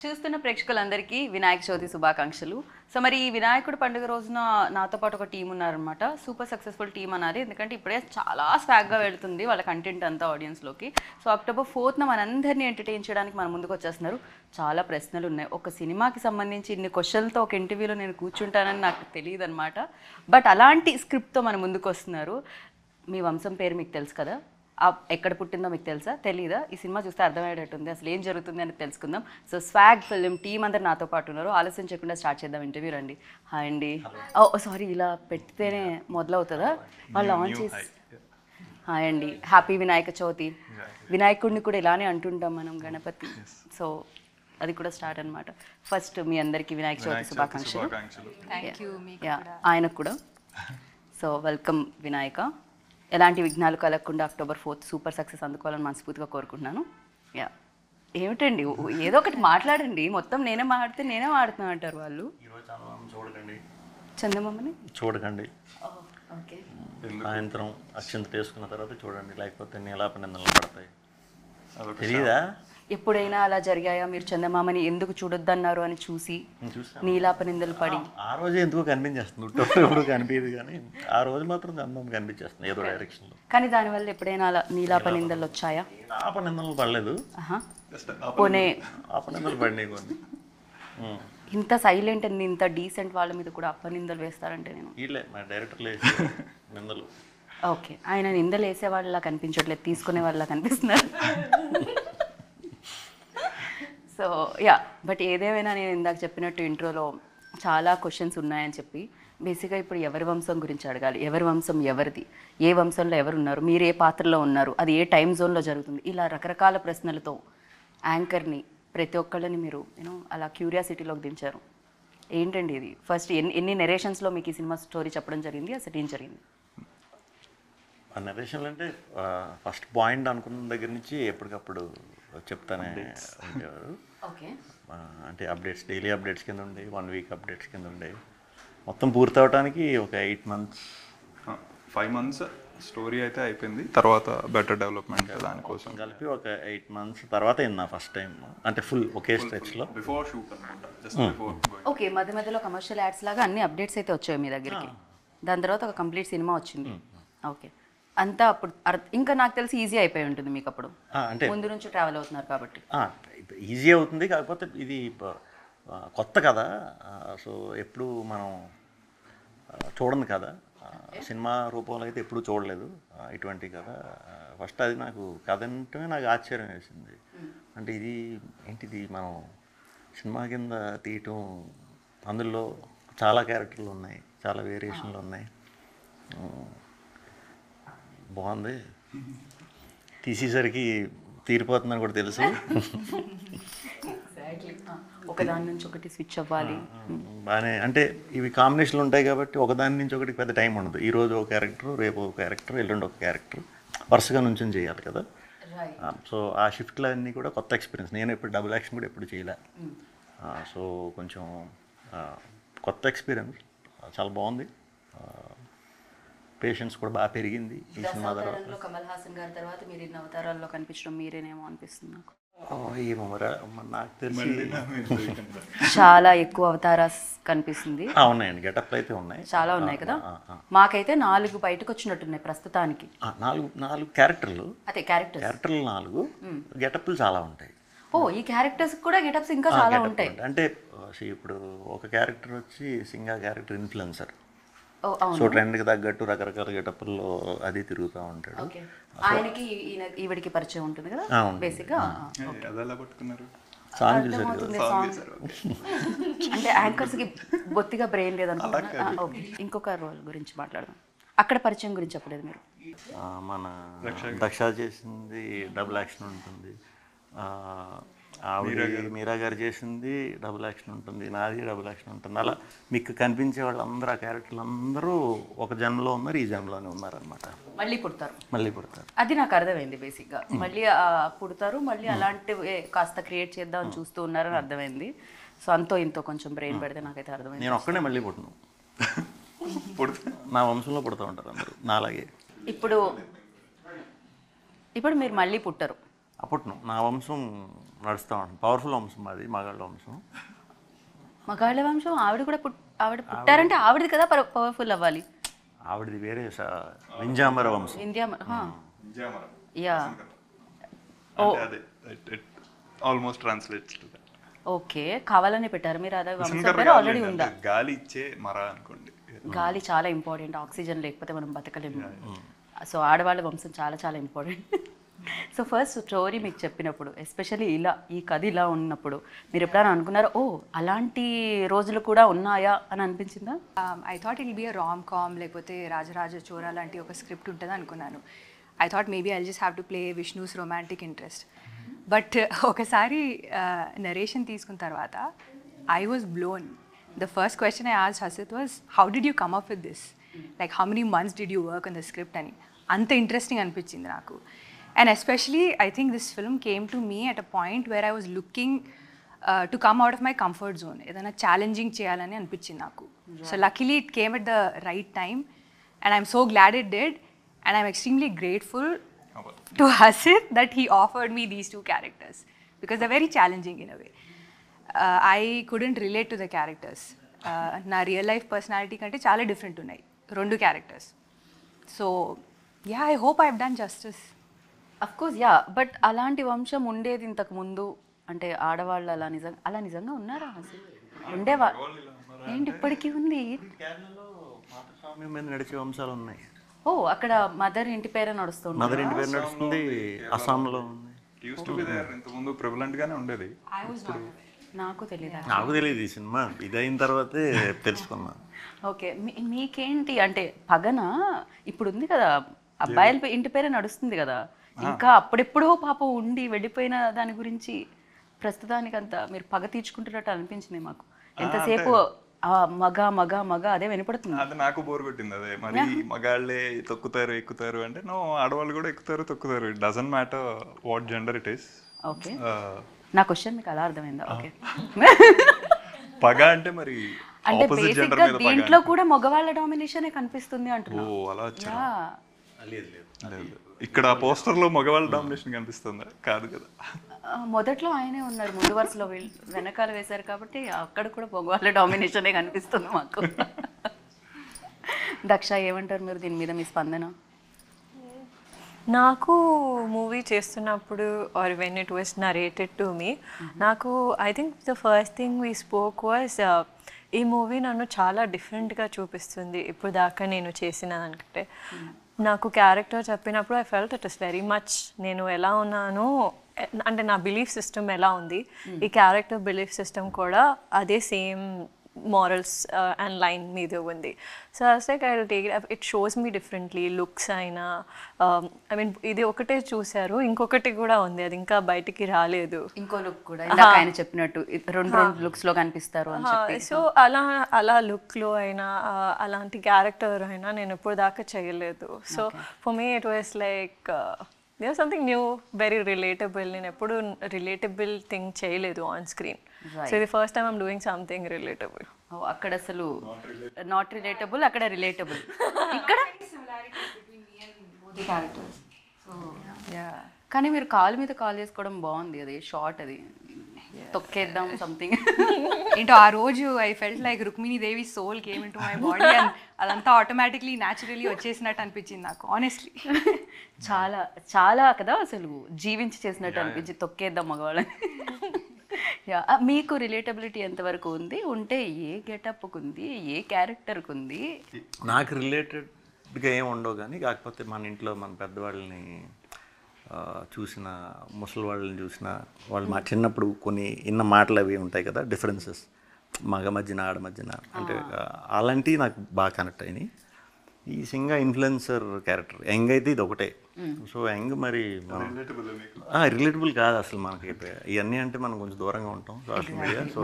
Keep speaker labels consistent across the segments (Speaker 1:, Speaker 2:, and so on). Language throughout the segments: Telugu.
Speaker 1: చూస్తున్న ప్రేక్షకులందరికీ వినాయక చవితి శుభాకాంక్షలు. సో మరి ఈ వినాయకుడి పండుగ రోజున నాతో పాటు ఒక టీం ఉన్నారనమాట. సూపర్ సక్సెస్ఫుల్ టీం అన్నది, ఎందుకంటే ఇప్పుడే చాలా స్వాగ్గా వెళ్తుంది వాళ్ళ కంటెంట్ అంతా ఆడియన్స్లోకి. సో October 4th మనందరినీ ఎంటర్టైన్ చేయడానికి మన ముందుకు వచ్చేస్తున్నారు. చాలా ప్రశ్నలు ఉన్నాయి. ఒక సినిమాకి సంబంధించి ఇన్ని క్వశ్చన్లతో ఒక ఇంటర్వ్యూలో నేను కూర్చుంటానని నాకు తెలియదు అనమాట. బట్ అలాంటి స్క్రిప్ట్తో మన ముందుకు వస్తున్నారు. మీ వంశం పేరు మీకు తెలుసు కదా, ఎక్కడ పుట్టిందో మీకు తెలుసా, తెలీదా? ఈ సినిమా చూస్తే అర్థమయ్యేటట్టుంది, అసలు ఏం జరుగుతుంది అని తెలుసుకుందాం. సో స్వాగ్ ఫిల్మ్ టీం అందరు నాతో పాటు ఉన్నారు. ఆలస్యం చేయకుండా స్టార్ట్ చేద్దాం ఇంటర్వ్యూ. రండి. హాయ్ అండి. ఓ సారీ, ఇలా పెడితేనే మొదలవుతుందా? వాళ్ళు ఆన్ చేసి. హాయ్ అండి, హ్యాపీ వినాయక చవితి. వినాయకుడిని కూడా ఇలానే అంటుంటాం మనం, గణపతి. సో అది కూడా స్టార్ట్ అనమాట. ఫస్ట్ మీ అందరికీ వినాయక చవితి శుభాకాంక్షలు. ఆయనకు కూడా. So welcome Vinayaka. ఎలాంటి విఘ్నాలు కలగకుండా October 4th సూపర్ సక్సెస్ అందుకోవాలని మనస్ఫూర్తిగా కోరుకుంటున్నాను. యా, ఏమిటండి ఏదో ఒకటి మాట్లాడండి. మొత్తం నేనే మాట్లాడితే నేనే మాడుతున్నా అంటారు వాళ్ళు.
Speaker 2: చూడకండి,
Speaker 1: చందమామని
Speaker 2: చూడకండి.
Speaker 1: ఓకే,
Speaker 2: సాయంత్రం అక్షంత వేసుకున్న తర్వాత చూడండి, లేకపోతే నీలాపనిందలు పడతాయి. తెలీదా?
Speaker 1: ఎప్పుడైనా అలా జరిగాయా? మీరు చందమామని ఎందుకు చూడొద్దన్నారు అని చూసి నీలాపనిందలు పడి?
Speaker 2: ఆ రోజే ఎందుకు కనిపించేస్తుంది, ఎప్పుడు కనిపించదు, కానీ ఆ రోజు మాత్రం చందమామ కనిపించేస్తుంది ఏదో డైరెక్షన్లో.
Speaker 1: కానీ దానివల్ల ఎప్పుడైనా అలా నీలాపనిందలు వచ్చాయా?
Speaker 2: ఆపనిందలు పడలేదు,
Speaker 1: పోనే
Speaker 2: ఆపనిందలు పడినాయి కొన్ని.
Speaker 1: ఇంత సైలెంట్ అండ్ ఇంత డీసెంట్ వాళ్ళ మీద కూడా అప్పనిందలు వేస్తారంటే నేను
Speaker 2: వీళ్ళే మా డైరెక్టర్లు నిందలు.
Speaker 1: ఓకే, ఆయన నిందలు వేసే వాళ్ళలా కనిపించట్లేదు, తీసుకునే వాళ్ళ కనిపిస్తున్నారు. సో యా, బట్ ఏదేమైనా నేను ఇందాక చెప్పినట్టు ఇంట్రోలో చాలా క్వశ్చన్స్ ఉన్నాయని చెప్పి, బేసిక్గా ఇప్పుడు ఎవరి వంశం గురించి అడగాలి. ఎవరి వంశం ఎవరిది, ఏ వంశంలో ఎవరు ఉన్నారు, మీరు ఏ పాత్రలో ఉన్నారు, అది ఏ టైం జోన్లో జరుగుతుంది, ఇలా రకరకాల ప్రశ్నలతో యాంకర్ని ప్రతి ఒక్కళ్ళని మీరు అలా క్యూరియాసిటీలోకి దించారు. ఏంటండి ఇది? ఫస్ట్ ఎన్ని నెరేషన్స్లో మీకు ఈ సినిమా స్టోరీ చెప్పడం జరిగింది, అసలు ఏం జరిగింది?
Speaker 2: ఆ నెరేషన్లు అంటే ఫస్ట్ పాయింట్ అనుకున్న దగ్గర నుంచి ఎప్పటికప్పుడు చెప్తానే ఉండేవారు.
Speaker 1: ఓకే,
Speaker 2: అంటే అప్డేట్స్, డైలీ అప్డేట్స్ కింద ఉండేవి, 1 week అప్డేట్స్ కింద ఉండేవి. మొత్తం పూర్తి అవడానికి ఒక 8 months
Speaker 3: 5 months స్టోరీ అయితే అయిపోయింది. తర్వాత బెటర్ డెవలప్మెంట్ దానికోసం
Speaker 2: కలిపి ఒక 8 months తర్వాత నా ఫస్ట్ టైం, అంటే ఫుల్ ఒకే స్ట్రెచ్లో
Speaker 3: బిఫోర్ షూట్ అనమాట. Just before.
Speaker 1: ఓకే, మధ్య మధ్యలో కమర్షియల్ యాడ్స్ లాగా అన్ని అప్డేట్స్ అయితే వచ్చాయి మీ దగ్గరికి. దాని తర్వాత ఒక కంప్లీట్ సినిమా వచ్చింది. ఓకే, అంతా అప్పుడు ఇంకా నాకు తెలిసి ఈజీ అయిపోయి ఉంటుంది మీకు అప్పుడు, అంటే ముందు నుంచి ట్రావెల్ అవుతున్నారు కాబట్టి.
Speaker 2: ఈజీ అవుతుంది, కాకపోతే ఇది కొత్త కదా. సో ఎప్పుడు మనం చూడండి కదా, సినిమా రూపంలో అయితే ఎప్పుడు చూడలేదు ఇటువంటి కథ. ఫస్ట్ అది నాకు కథ అంటే నాకు ఆశ్చర్యం వేసింది. అంటే ఇది ఏంటిది, మనం సినిమా కింద తీయటం, అందులో చాలా క్యారెక్టర్లు ఉన్నాయి, చాలా వేరియేషన్లు ఉన్నాయి. బాగుంది, తీసేసరికి తీరిపోతుందని కూడా తెలుసు.
Speaker 1: ఒకదాని నుంచి ఒకటి స్విచ్ అవ్వాలి
Speaker 2: బాగానే. అంటే ఇవి కాంబినేషన్లు ఉంటాయి కాబట్టి ఒకదాని నుంచి ఒకటి పెద్ద టైం ఉండదు. ఈరోజు ఒక క్యారెక్టర్, రేపు ఒక క్యారెక్టర్, ఎల్లుండి ఒక క్యారెక్టర్, వరుసగా నుంచి చేయాలి కదా. సో ఆ షిఫ్ట్లు అన్నీ కూడా కొత్త ఎక్స్పీరియన్స్. నేను ఎప్పుడు డబుల్ యాక్షన్ కూడా ఎప్పుడు చేయలే. సో కొంచెం కొత్త ఎక్స్పీరియన్స్, చాలా బాగుంది. పేషెన్స్ కూడా బాగా పెరిగింది ఈ సినిమా తర్వాత.
Speaker 1: కమల్ హాసన్ గారి తర్వాత మీరు ఇన్ని అవతారాల్లో కనిపించడం మీరేనేమో అనిపిస్తుంది నాకు.
Speaker 2: ఏమో నాకు తెలిసి
Speaker 1: చాలా ఎక్కువ అవతారాస్ కనిపిస్తుంది.
Speaker 2: ఉన్నాయండి, గెటప్లు అయితే ఉన్నాయి,
Speaker 1: చాలా ఉన్నాయి కదా. మాకైతే 4 బయటకు వచ్చినట్టున్నాయి ప్రస్తుతానికి.
Speaker 2: 4 క్యారెక్టర్లు,
Speaker 1: అదే క్యారెక్టర్లు
Speaker 2: 4, గెటప్లు చాలా ఉంటాయి.
Speaker 1: ఓ, ఈ క్యారెక్టర్స్ కూడా గెటప్స్ ఇంకా చాలా ఉంటాయి.
Speaker 2: అంటే ఇప్పుడు ఒక క్యారెక్టర్ వచ్చి సింగా క్యారెక్టర్ ఇన్ఫ్లుయెన్సర్. సో ట్రెండ్కి తగ్గట్టు రకరకాల గెటప్ల్లో అది తిరుగుతూ ఉంటాడు.
Speaker 1: ఆయనకి ఈవిడికి పరిచయం ఉంటుంది కదా బేసిక్గా.
Speaker 2: సాంగ్ చూసారు,
Speaker 1: అంటే యాంకర్స్కి బొత్తిగా బ్రెయిన్ లేదనుకుంటున్నా. ఓకే, ఇంకొక రోల్ గురించి మాట్లాడదాం. అక్కడ పరిచయం గురించి చెప్పలేదు మీరు.
Speaker 2: మన దక్ష చేసింది డబుల్ యాక్షన్ ఉంటుంది, మీరా గారు చేసింది డబుల్ యాక్షన్ ఉంటుంది, నాది డబుల్ యాక్షన్ ఉంటుంది. అలా మీకు కనిపించే వాళ్ళందరూ, ఆ క్యారెక్టర్లు అందరూ ఒక జన్మలో ఉన్నారు, ఈ జన్మలోనే ఉన్నారనమాట.
Speaker 1: మళ్ళీ పుడతారు. అది నాకు అర్థమైంది బేసిక్గా. మళ్ళీ పుడతారు, మళ్ళీ అలాంటివి కాస్త క్రియేట్ చేద్దామని చూస్తూ ఉన్నారని అర్థమైంది. సో అంతో ఇంతో కొంచెం బ్రెయిన్ పెడితే నాకైతే అర్థమైంది.
Speaker 2: నేను ఒక్కడే మళ్ళీ పుట్టను, నా వంశంలో పుడుతూ ఉంటారు అందరూ నాలాగే.
Speaker 1: ఇప్పుడు మీరు మళ్ళీ పుట్టరు,
Speaker 2: అప్పట్లో నా వంశం నడుస్తూ ఉంటుంది, పవర్ఫుల్ వంశం మాది, మగాళ్ళ వంశం.
Speaker 1: మగాళ్ళ వంశం ఆవిడ కూడా ఆవిడ పుట్టారంటే ఆవిడది కదా పవర్ఫుల్ అవ్వాలి.
Speaker 2: ఆవిడది వేరే వింజామర వంశం.
Speaker 1: ఇండియా
Speaker 3: విజయమరం.
Speaker 1: యా
Speaker 3: అంటే అదే almost translates to that.
Speaker 1: Okay, కావాలని పెట్టారు మీరు. అదే వంశం
Speaker 3: విసనకర్ర
Speaker 1: పేరు
Speaker 3: గాలి
Speaker 1: ఆల్రెడీ
Speaker 3: అంటే
Speaker 1: ఉందా?
Speaker 3: గాలి ఇచ్చే మర అనుకోండి.
Speaker 1: గాలి చాలా ఇంపార్టెంట్, ఆక్సిజన్ లేకపోతే మనం బతకలేము. సో ఆడవాళ్ళ వంశం చాలా చాలా ఇంపార్టెంట్. సో ఫస్ట్ స్టోరీ మీకు చెప్పినప్పుడు, ఎస్పెషల్లీ ఇలా ఈ కథ ఇలా ఉన్నప్పుడు మీరు ఎప్పుడైనా అనుకున్నారా ఓ అలాంటి రోజులు కూడా ఉన్నాయా అని అనిపించిందా?
Speaker 4: I thought it'll be a rom com, లేకపోతే రాజరాజ చోరా లాంటి ఒక స్క్రిప్ట్ ఉంటుంది అనుకున్నాను. I thought maybe I just have to play Vishnu's romantic interest. But ఒకసారి నరేషన్ తీసుకున్న తర్వాత I was blown. The first question I asked Hasith was how did you come up with this, like how many months did you work on the script అని. అంత ఇంట్రెస్టింగ్ అనిపించింది నాకు. And especially, I think this film came to me at a point where I was looking to come out of my comfort zone. ఏదైనా ఛాలెంజింగ్ చేయాలని అనిపించింది నాకు. So luckily it came at the right time and I'm so glad it did, and I'm extremely grateful to Hasit that he offered me these two characters because they're very challenging in a way. I couldn't relate to the characters. నా రియల్ లైఫ్ పర్సనాలిటీ కంటే చాలా డిఫరెంట్ ఉన్నాయి రెండు characters. So yeah, I hope I have done justice.
Speaker 1: Of course yeah, but అలాంటి వంశం ఉండేది ఇంతకు ముందు అంటే ఆడవాళ్ళు అలా నిజంగా ఉన్నారా అసలు? ఉండేవా ఏంటి ఇప్పటికీ ఉంది?
Speaker 2: కేరళలో మాతృస్వామ్యం మీద నడిచే వంశాలు ఉన్నాయి.
Speaker 1: ఓ అక్కడ మదర్ ఇంటి పేరే నడుస్తుంది.
Speaker 2: మదర్ ఇంటి పేరు నడుస్తుంది, అస్సాంలో ఉంది.
Speaker 3: ఇంతకుముందు ప్రివలెంట్ గానే ఉండేది.
Speaker 1: నాకు తెలియదు.
Speaker 2: నాకు తెలియదు ఈ సినిమా ఇదైన తర్వాతే తెలుసుకున్నాను.
Speaker 1: ఓకే, మీకేంటి అంటే పగన ఇప్పుడు ఉంది కదా, అబ్బాయిల ఇంటి పేరే నడుస్తుంది కదా, ఇంకా అప్పుడెప్పుడో పాపం ఉండి వెళ్ళిపోయిన దాని గురించి ప్రస్తుతానికి అంతా మీరు పగ తీర్చుకుంటున్నట్టు అనిపించింది మాకు. ఎంతసేపు మగ మగ మగ అదే వినపడుతుంది.
Speaker 3: అది నాకు బోర్ కొట్టింది. అదే మరి మగాళ్ళే తొక్కుతారు ఎక్కుతారు అంటే నో, ఆడవాళ్ళు కూడా ఎక్కుతారు తొక్కుతారు. It doesn't matter what gender it is.
Speaker 1: Okay, నా క్వశ్చన్ మీకు అలా అర్థమైందా? ఓకే,
Speaker 3: పగ అంటే మరి
Speaker 1: అంటే బేసిక్ గా దీంట్లో కూడా మగవాళ్ళ డామినేషనే కనిపిస్తుంది అంటున్నా.
Speaker 3: ఓ అలా వచ్చా? లేదు, ఇక్కడ పోస్టర్ లో మగవాళ్ళ డామినేషన్ కనిపిస్తుందా? కాదు కదా.
Speaker 1: మొదట్లో ఆయనే ఉన్నారు ముందు వరుసలో, వెనకాల వేశారు కాబట్టి అక్కడ కూడా మగవాళ్ళ డామినేషనే కనిపిస్తుంది మాకు. దక్ష ఏమంటారు మీరు దీని మీద, మీ స్పందన?
Speaker 5: నాకు మూవీ చేస్తున్నప్పుడు or when it was narrated to me, నాకు I think the first thing we spoke was ఈ మూవీ నన్ను చాలా డిఫరెంట్గా చూపిస్తుంది ఇప్పుడు దాకా నేను చేసిన దానికంటే. నాకు క్యారెక్టర్ చెప్పినప్పుడు I felt it is very much నేను ఎలా ఉన్నానో, అంటే నా బిలీఫ్ సిస్టమ్ ఎలా ఉంది, ఈ క్యారెక్టర్ బిలీఫ్ సిస్టమ్ కూడా అదే సేమ్ మారల్స్ అండ్ లైన్ మీద ఉంది. So as like I will take it shows me differently. Looks అయినా ఐ మీన్ ఇది ఒకటే చూశారు, ఇంకొకటి కూడా ఉంది, అది ఇంకా బయటికి రాలేదు.
Speaker 1: ఇంకో లుక్ కూడా ఇందాక ఆయన చెప్పినట్టు రెండు లుక్స్ లో కనిపిస్తారు అని చెప్పి.
Speaker 5: సో అలా లుక్లో అయినా అలాంటి క్యారెక్టర్ అయినా నేను ఎప్పుడు దాకా చేయలేదు. So for me it was like there something new, very relatable. నేను ఎప్పుడు రిలేటబుల్ థింగ్ చేయలేదు ఆన్ స్క్రీన్. సో ఇది first time I'm doing something relatable.
Speaker 1: అక్కడ అసలు నాట్ రిలేటబుల్, అక్కడ రిలేటబుల్. ఇక్కడ కానీ మీరు కాలు మీద కాల్ చేసుకోవడం బాగుంది, అది షార్ట్, అది తొక్కేద్దాం సంథింగ్.
Speaker 4: ఏంటో ఆ రోజు I felt like Rukmini Devi soul came into my body and అదంతా ఆటోమేటిక్లీ న్యాచురలీ వచ్చేసినట్టు అనిపించింది నాకు ఆనెస్ట్లీ.
Speaker 1: చాలా చాలా కదా అసలు జీవించి చేసినట్టు అనిపించి తొక్కేద్దాం మగవాళ్ళని. మీకు రిలేటబిలిటీ ఎంతవరకు ఉంది, ఉంటే ఏ గెటప్కి ఉంది, ఏ క్యారెక్టర్కి ఉంది?
Speaker 2: నాకు రిలేటెడ్గా ఏమి ఉండవు కానీ, కాకపోతే మన ఇంట్లో మన పెద్దవాళ్ళని చూసిన, ముసలి వాళ్ళని చూసిన, వాళ్ళు మా చిన్నప్పుడు కొన్ని ఇన్న మాటలు అవి ఉంటాయి కదా, డిఫరెన్సెస్ మగ మధ్యన ఆడ మధ్యన, అంటే అలాంటివి నాకు బాగా కనెక్ట్ అయినాయి. ఈ సింగా ఇన్ఫ్లుయెన్సర్ క్యారెక్టర్ యంగ్ అయితే ఇది ఒకటే. సో యంగ్ మరి రిలేటబుల్ కాదు అసలు మనకి. ఇవన్నీ అంటే మనం కొంచెం దూరంగా ఉంటాం సోషల్ మీడియా, సో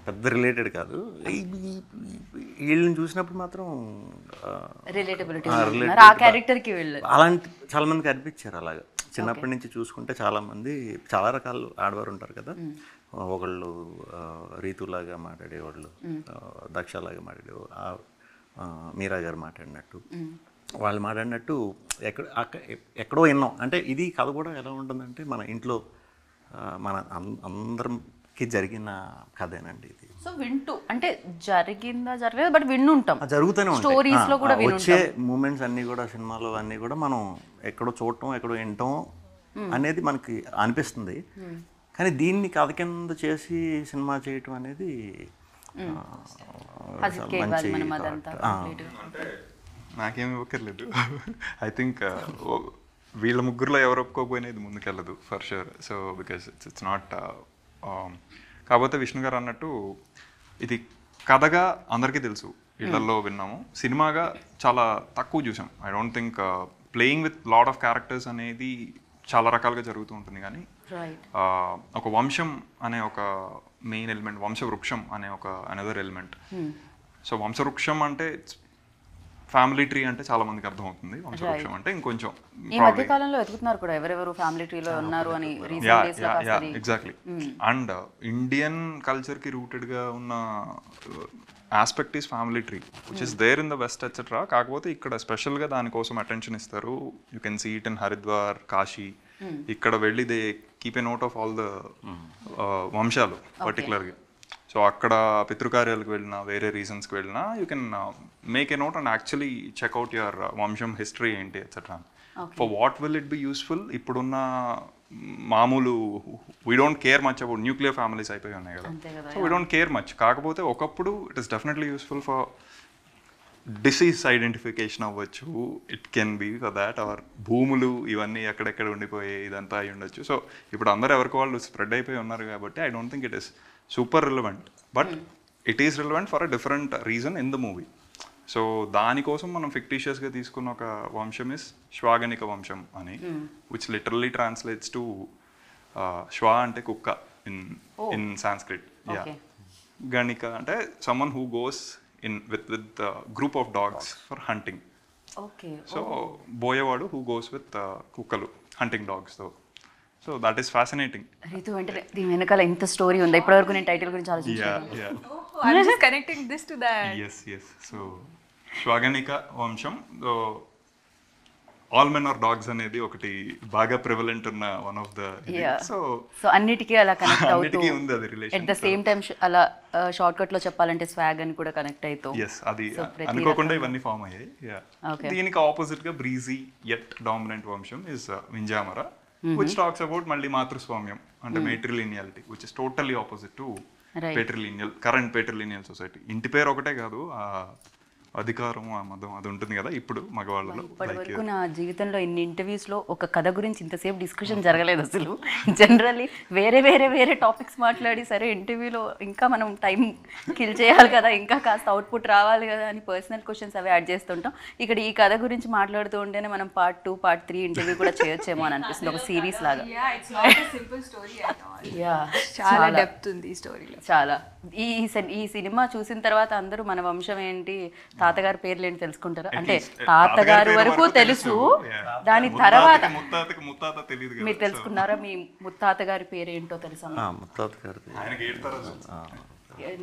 Speaker 2: పెద్ద రిలేటెడ్ కాదు. వీళ్ళని చూసినప్పుడు మాత్రం అలాంటి చాలా మందికి అనిపించారు. అలాగా చిన్నప్పటి నుంచి చూసుకుంటే చాలామంది చాలా రకాలు ఆడవారు ఉంటారు కదా. ఒకళ్ళు రీతులాగా మాట్లాడేవాళ్ళు, దక్షలాగా మాట్లాడేవాళ్ళు, మీరా గారు మాట్లాడినట్టు. వాళ్ళు మాట్లాడినట్టు ఎక్కడో విన్నాం. అంటే ఇది కథ కూడా ఎలా ఉంటుందంటే మన ఇంట్లో మన అందరికి జరిగిన కథేనండి ఇది.
Speaker 1: సో వింటూ అంటే జరిగిందా జరగలేదు బట్ విన్ను ఉంటాం,
Speaker 2: జరుగుతూనే ఉంటాయి
Speaker 1: స్టోరీస్ లో కూడా
Speaker 2: వచ్చే మూమెంట్స్ అన్నీ కూడా సినిమాలో అన్నీ కూడా మనం ఎక్కడో చూడటం ఎక్కడో వినటం అనేది మనకి అనిపిస్తుంది. కానీ దీన్ని కథ కింద చేసి సినిమా చేయటం అనేది మంచి
Speaker 3: అంటే నాకేమి ఇవ్వక్కర్లేదు. ఐ థింక్ వీళ్ళ ముగ్గురులో ఎవరు ఒప్పుకోకపోయినా ఇది ముందుకెళ్ళదు for sure. So because it's not కాకపోతే విష్ణు గారు అన్నట్టు ఇది కథగా అందరికీ తెలుసు, ఇళ్లలో విన్నాము, సినిమాగా చాలా తక్కువ చూసాం. I don't think playing with lot of characters అనేది చాలా రకాలుగా జరుగుతూ ఉంటుంది. కానీ ఒక వంశం అనే ఒక మెయిన్ ఎలిమెంట్, వంశవృక్షం అనే ఒక అనదర్ ఎలిమెంట్. సో వంశవృక్షం అంటే ఫ్యామిలీ ట్రీ అంటే చాలా మందికి అర్థమవుతుంది, వంశవృక్షం అంటే ఇంకొంచెం
Speaker 1: ఈ మధ్య కాలంలో వెతుకుతున్నారు కూడా ఎవరెవరు ఫ్యామిలీ ట్రీలో ఉన్నారు అని.
Speaker 3: ఎగ్జాక్ట్లీ. అండ్ ఇండియన్ కల్చర్కి రూటెడ్గా ఉన్న aspect is family tree which is there in the west etcetera. కాకపోతే ఇక్కడ స్పెషల్గా దానికోసం అటెన్షన్ ఇస్తారు. You can see it in Haridwar, Kashi. ఇక్కడ వెళ్ళి they keep a note of all the వంశాలు పర్టికులర్గా. సో అక్కడ పితృకార్యాలకు వెళ్ళినా వేరే రీజన్స్కి వెళ్ళినా you can make a note and actually check out your వంశం హిస్టరీ ఏంటి etcetera. For what will it be useful? ఇప్పుడున్న మామూలు we don't care much about nuclear families అయిపోయి ఉన్నాయి కదా, so we don't care much. కాకపోతే ఒకప్పుడు it is definitely useful for disease identification అవ్వచ్చు, it can be for that. Or భూములు ఇవన్నీ ఎక్కడెక్కడ ఉండిపోయి ఇదంతా అయి ఉండొచ్చు. సో ఇప్పుడు అందరూ ఎవరికి వాళ్ళు స్ప్రెడ్ అయిపోయి ఉన్నారు కాబట్టి I don't think it is super relevant, but it is relevant for a different reason in the movie. So దానికోసం మనం ఫిక్టీషియస్గా తీసుకున్న ఒక వంశం ఇస్ శ్వాగనిక వంశం అని, విచ్ లిటరల్లీ ట్రాన్స్లేట్స్ టు శ్వా అంటే కుక్క ఇన్ సాంస్క్రిట్. యా, గణిక అంటే someone who goes in with group of dogs for hunting.
Speaker 1: Okay.
Speaker 3: So boyavadu who goes with kukkalu hunting dogs. So that is fascinating.
Speaker 1: Ritu అంటే దీని వెనకాల ఇంత స్టోరీ ఉంది. ఇప్పటివరకు నేను టైటిల్ గురించి ఆలోచించాను.
Speaker 3: Yeah.
Speaker 4: I'm just connecting this to that.
Speaker 3: Yes. So శ్వాగనిక వంశం, ఆల్ మెన్ ఆర్ డాగ్స్ అనేది ఒకటి బాగా ప్రివలెంట్ ఉన్న వన్ ఆఫ్ ద.
Speaker 1: సో అన్నిటికీ అలా కనెక్ట్ అవుతూ
Speaker 3: అన్నిటికీ ఉంది అది relation.
Speaker 1: At the same time అలా షార్ట్ కట్ లో చెప్పాలంటే స్వాగ్ అని కూడా కనెక్ట్ అవుతూ.
Speaker 3: ఎస్, అది అనుకోకుండా ఇవన్నీ ఫామ్ అయ్యాయి. దీనికి ఆపోజిట్ గా బ్రీజీ యట్ డామినెంట్ వంశం is Vinjamara, which talks about మళ్ళీ మాతృస్వామ్యం అంటే matrilineality, which is totally opposite to patrilineal, current patrilineal society. ఇంటి పేరు ఒకటే కాదు, అధికారం ఆ మతం అది ఉంటుంది కదా ఇప్పుడు మగవాళ్ళలో.
Speaker 1: ఇప్పటివరకు నా జీవితంలో ఇన్ని ఇంటర్వ్యూస్లో ఒక కథ గురించి ఇంతసేపు డిస్కషన్ జరగలేదు అసలు. జనరల్లీ వేరే టాపిక్స్ మాట్లాడి సరే ఇంటర్వ్యూలో ఇంకా మనం టైం కిల్ చేయాలి కదా, ఇంకా కాస్త అవుట్పుట్ రావాలి కదా అని పర్సనల్ క్వశ్చన్స్ అవి యాడ్ చేస్తుంటాం. ఇక్కడ ఈ కథ గురించి మాట్లాడుతూ ఉంటేనే మనం పార్ట్ 2, పార్ట్ 3 ఇంటర్వ్యూ కూడా చేయొచ్చేమో అని అనిపిస్తుంది, ఒక సిరీస్ లాగా.
Speaker 4: చాలా డెప్త్ ఉంది ఈ స్టోరీలో.
Speaker 1: చాలా. ఈ సినిమా చూసిన తర్వాత అందరూ మన వంశం ఏంటి, తాతగారి పేర్లు ఏంటి తెలుసుకుంటారా? అంటే తాతగారి వరకు తెలుసు, దాని తర్వాత మీరు తెలుసుకున్నారా? మీ ముత్తాత గారి పేరు ఏంటో తెలుసా?
Speaker 2: ముత్తాత గారి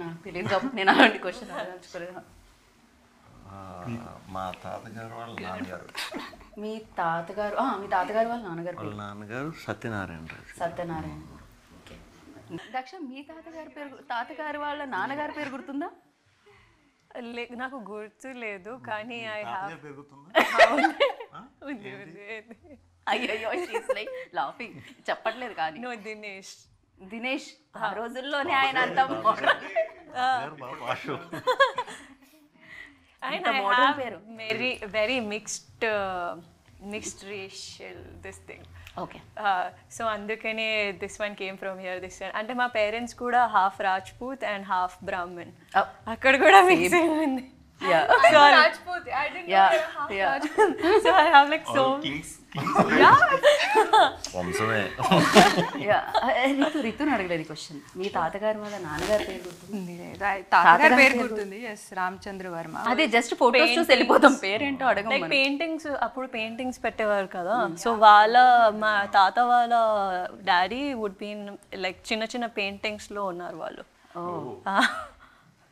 Speaker 1: నాకు తెలియదు, నేను అలాంటి క్వశ్చన్ అడగలుచుకోలేదు.
Speaker 2: మా తాతగారు వాళ్ళ నాన్నగారు.
Speaker 1: మీ తాతగారు వాళ్ళ
Speaker 2: నాన్నగారు సత్యనారాయణ.
Speaker 1: ఓకే. దక్ష, మీ తాతగారి వాళ్ళ నాన్నగారి పేరు గుర్తుందా?
Speaker 5: నాకు గుర్తు లేదు, కానీ
Speaker 1: అయ్యో లాఫింగ్ చెప్పట్లేదు కానీ దినేష్ ఆ రోజుల్లోనే ఆయన అంత
Speaker 5: very mixed racial this thing.
Speaker 1: Okay.
Speaker 5: So అందుకనే this one came from here, this one. అంటే మా పేరెంట్స్ కూడా half Rajput and half Brahmin, అక్కడ కూడా మిక్సింగ్ ఉంది.
Speaker 4: Rajput. I didn't know they were half Rajput.
Speaker 5: So I have like so
Speaker 3: kings.
Speaker 2: వంశమే.
Speaker 1: రితుని అడగలేదు క్వశ్చన్. మీ తాతగారి వాళ్ళ నాన్నగారి పేరు గుర్తుంది?
Speaker 4: తాతగారి పేరు గుర్తుంది, ఎస్, రామచంద్ర వర్మ.
Speaker 1: అదే జస్ట్ ఫోటోస్ చూసి వెళ్ళిపోతాం, పేరేంటో అడగం.
Speaker 5: లైక్ పెయింటింగ్స్, అప్పుడు పెయింటింగ్స్ పెట్టేవారు కదా. సో మా తాత వాళ్ళ డాడీ వుడ్ బీ లైక్ చిన్న పెయింటింగ్స్ లో ఉన్నారు వాళ్ళు.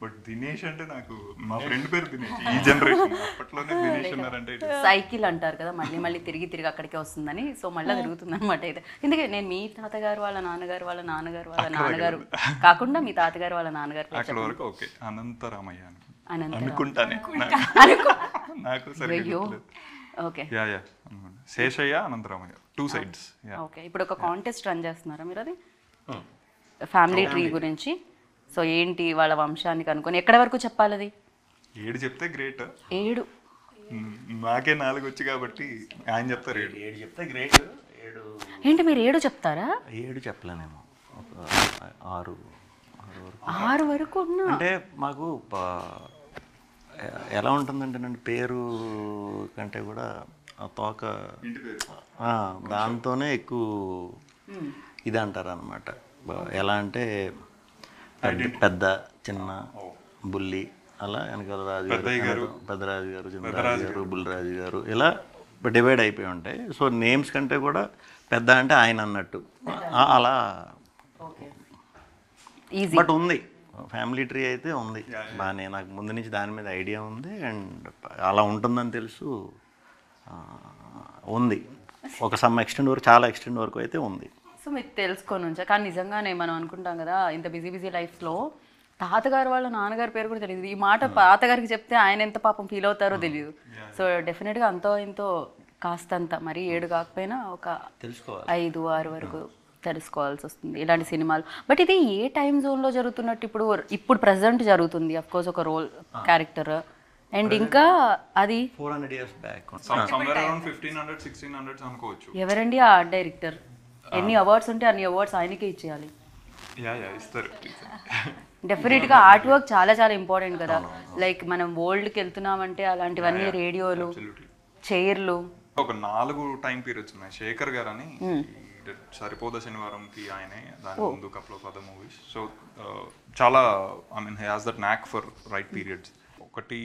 Speaker 3: బట్ దినేష్ అంటే నాకు మా ఫ్రెండ్ పేరు దినేష్, ఈ జనరేషన్ అప్పట్లోనే దినేష్ ఉన్నారంటే
Speaker 1: సైకిల్ అంటారు కదా, మళ్ళీ మళ్ళీ తిరిగి తిరిగి అక్కడికే వస్తుందని. సో మళ్ళీ తిరుగుతుంది అనమాట. అయితే ఎందుకంటే నేను మీ తాతగారు వాళ్ళ నాన్నగారు వాళ్ళ నాన్నగారు వాళ్ళ నాన్నగారు కాకుండా మీ తాతగారు వాళ్ళ నాన్నగారు పేరు
Speaker 3: అక్కడ వరకు ఓకే. అనంతరామయ్య
Speaker 1: అనంతరామయ్య.
Speaker 3: అనుకుంటానే నాకు సరిగ్గా
Speaker 1: అయ్యో
Speaker 3: గుర్తులేదు.
Speaker 1: Okay
Speaker 3: ya Seshayya Anantaramayya, 2 sides.
Speaker 1: Okay. ఇప్పుడు ఒక కాంటెస్ట్ రన్ చేస్తున్నారా మీరు? అది ఫ్యామిలీ ట్రీ గురించి. సో ఏంటి వాళ్ళ వంశానికి అనుకొని ఎక్కడి వరకు చెప్పాలి? అది
Speaker 3: 7 చెప్తే గ్రేట్.
Speaker 1: 7
Speaker 3: నాకే 4 వచ్చి కాబట్టి ఆయన చెప్తారు 7.
Speaker 2: 7 చెప్తే గ్రేట్. 7
Speaker 1: ఏంటి మీరు 7 చెప్తారా?
Speaker 2: 7 చెప్పలేనేమో, ఒక 6 వరకు.
Speaker 1: 6 వరకు ఉన్నా
Speaker 2: అంటే మాకు ఎలా ఉంటుందంటే నన్ను పేరు కంటే కూడా ఆ తోక దాంతోనే ఎక్కువ ఇది అంటారు అనమాట. ఎలా అంటే పెద్ద చిన్న బుల్లి అలా వెనకాల రాజు గారు, పెద్దరాజు గారు, చిన్నరాజు గారు, బుల్లిరాజు గారు ఇలా డివైడ్ అయిపోయి ఉంటాయి. సో నేమ్స్ కంటే కూడా పెద్ద అంటే ఆయన అన్నట్టు అలా.
Speaker 1: ఈజీ.
Speaker 2: బట్ ఉంది ఫ్యామిలీ ట్రీ అయితే ఉంది బాగానే. నాకు ముందు నుంచి దాని మీద ఐడియా ఉంది అండ్ అలా ఉంటుందని తెలుసు. ఉంది ఒక సమ్ ఎక్స్టెండ్ వరకు, చాలా ఎక్స్టెండ్ వరకు అయితే ఉంది.
Speaker 1: సో మీకు తెలుసుకొని ఉంచా. కానీ నిజంగానే మనం అనుకుంటాం కదా ఇంత బిజీ లైఫ్లో తాతగారు వాళ్ళ నాన్నగారి పేరు కూడా తెలియదు. ఈ మాట తాతగారికి చెప్తే ఆయన ఎంత పాపం ఫీల్ అవుతారో తెలియదు. సో డెఫినెట్గా అంతో ఇంతో కాస్తంత మరి 7 కాకపోయినా ఒక
Speaker 2: తెలుసుకోవాలి,
Speaker 1: 5, 6 వరకు తెలుసుకోవాల్సి వస్తుంది ఇలాంటి సినిమాలు. బట్ ఇది ఏ టైం జోన్లో జరుగుతున్నట్టు? ఇప్పుడు ప్రజెంట్ జరుగుతుంది అఫ్కోర్స్ ఒక రోల్ క్యారెక్టర్. అండ్ ఇంకా అది
Speaker 2: 400 years బ్యాక్.
Speaker 3: somewhere around 1500 1600 అనుకోవచ్చు.
Speaker 1: ఎవరండి ఆ ఆర్ట్ డైరెక్టర్? ఎన్ని అవార్డ్స్ ఉంటే అన్ని అవార్డ్స్ ఆయనకే ఇచ్చేయాలి.
Speaker 3: ఇస్తారు.
Speaker 1: డెఫినెట్గా ఆర్ట్ వర్క్ చాలా చాలా ఇంపార్టెంట్ కదా. లైక్ మనం వరల్డ్కి వెళ్తున్నామంటే అలాంటివన్నీ రేడియోలు, చైర్లు.
Speaker 3: ఒక 4 టైం పీరియడ్స్ ఉన్నాయి. శేఖర్ గారు అని సరిపోద శనివారంకి ఆయనే, దాని ముందు కప్లో ఫర్ ద మూవీస్. సో చాలా I mean he has that knack for right periods. ఒకటి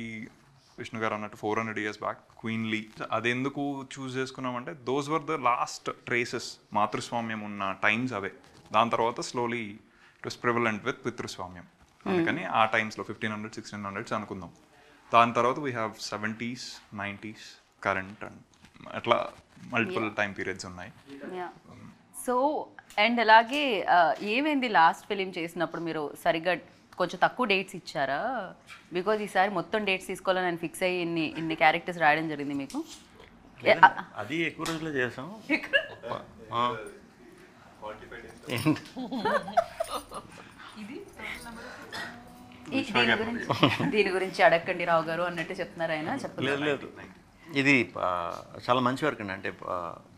Speaker 3: విష్ణు గారు అన్నట్టు 400 years బ్యాక్ క్వీన్లీ. అది ఎందుకు చూస్ చేసుకున్నామంటే those were the last traces మాతృస్వామ్యం ఉన్న టైమ్స్ అవే. దాని తర్వాత slowly it was prevalent with పితృస్వామ్యం. అందుకని ఆ టైమ్స్లో 1500 1600s అనుకుందాం. దాని తర్వాత we have 70s 90s current and అట్లా మల్టిపుల్ టైం పీరియడ్స్ ఉన్నాయి.
Speaker 1: సో అండ్ అలాగే ఏమైంది లాస్ట్ ఫిలిం చేసినప్పుడు మీరు సరిగ్గా కొంచెం తక్కువ డేట్స్ ఇచ్చారా? బికాజ్ ఈసారి మొత్తం డేట్స్ తీసుకోవాలని నేను ఫిక్స్ అయ్యి ఇన్ని క్యారెక్టర్స్ రాయడం జరిగింది మీకు.
Speaker 2: అది ఎక్కువ రోజులు చేసాం.
Speaker 1: దీని గురించి అడగండి రావు గారు అన్నట్టు చెప్తున్నారు ఆయన. చెప్పలేదు.
Speaker 2: లేదు ఇది చాలా మంచి వర్క్ అండి. అంటే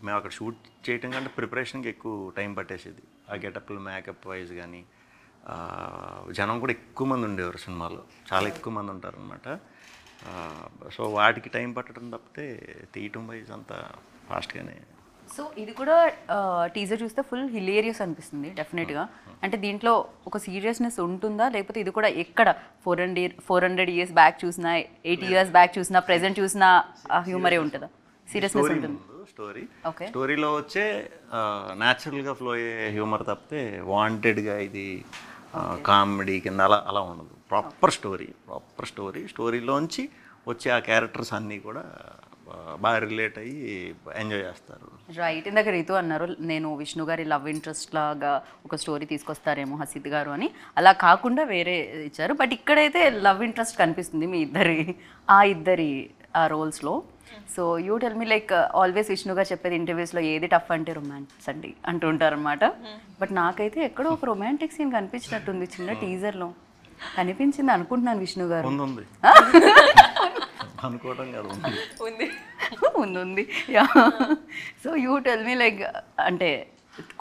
Speaker 2: మేము అక్కడ షూట్ చేయటం కంటే ప్రిపరేషన్కి ఎక్కువ టైం పట్టేసేది. ఆ గెటప్లు మేకప్ వైజ్ కానీ జనం కూడా ఎక్కువ మంది ఉండేవారు సినిమాలో, చాలా ఎక్కువ మంది ఉంటారు అనమాట. సో వాటికి టైం పట్టడం తప్పితే తీయటం వైజ్ అంతా ఫాస్ట్గానే.
Speaker 1: సో ఇది కూడా టీజర్ చూస్తే ఫుల్ హిలేరియస్ అనిపిస్తుంది డెఫినెట్గా. అంటే దీంట్లో ఒక సీరియస్నెస్ ఉంటుందా, లేకపోతే ఇది కూడా ఎక్కడ 400 years బ్యాక్ చూసినా 80 years బ్యాక్ చూసినా ప్రెజెంట్ చూసినా హ్యూమరే ఉంటుందా? సీరియస్నెస్ ఉంటుంది
Speaker 2: స్టోరీ.
Speaker 1: ఓకే.
Speaker 2: స్టోరీలో వచ్చే న్యాచురల్గా ఫ్లో అయ్యే హ్యూమర్ తప్పితే వాంటెడ్గా ఇది కామెడీ కింద అలా ఉండదు. Proper story. స్టోరీలోంచి వచ్చే ఆ క్యారెక్టర్స్ అన్నీ కూడా బాగా రిలేట్ అయ్యి ఎంజాయ్ చేస్తారు.
Speaker 1: రైట్. ఇందాక రీతు అన్నారు నేను విష్ణు గారి లవ్ ఇంట్రెస్ట్ లాగా ఒక స్టోరీ తీసుకొస్తారేమో హసిత్ గారు అని. అలా కాకుండా వేరే ఇచ్చారు. బట్ ఇక్కడైతే లవ్ ఇంట్రెస్ట్ కనిపిస్తుంది మీ ఇద్దరి ఆ రోల్స్లో. So you tell me like always Vishnu garu చెప్పేది ఇంటర్వ్యూస్లో ఏది టఫ్ అంటే రొమాన్స్ అండి అంటుంటారు అనమాట. బట్ నాకైతే ఎక్కడో ఒక రొమాంటిక్ సీన్ కనిపించినట్టుంది చిన్న టీజర్లో. కనిపించింది అనుకుంటున్నాను విష్ణు గారు.
Speaker 2: ఉంది అనుకోవడం కాదు,
Speaker 1: ఉంది. Yeah. So you tell me like అంటే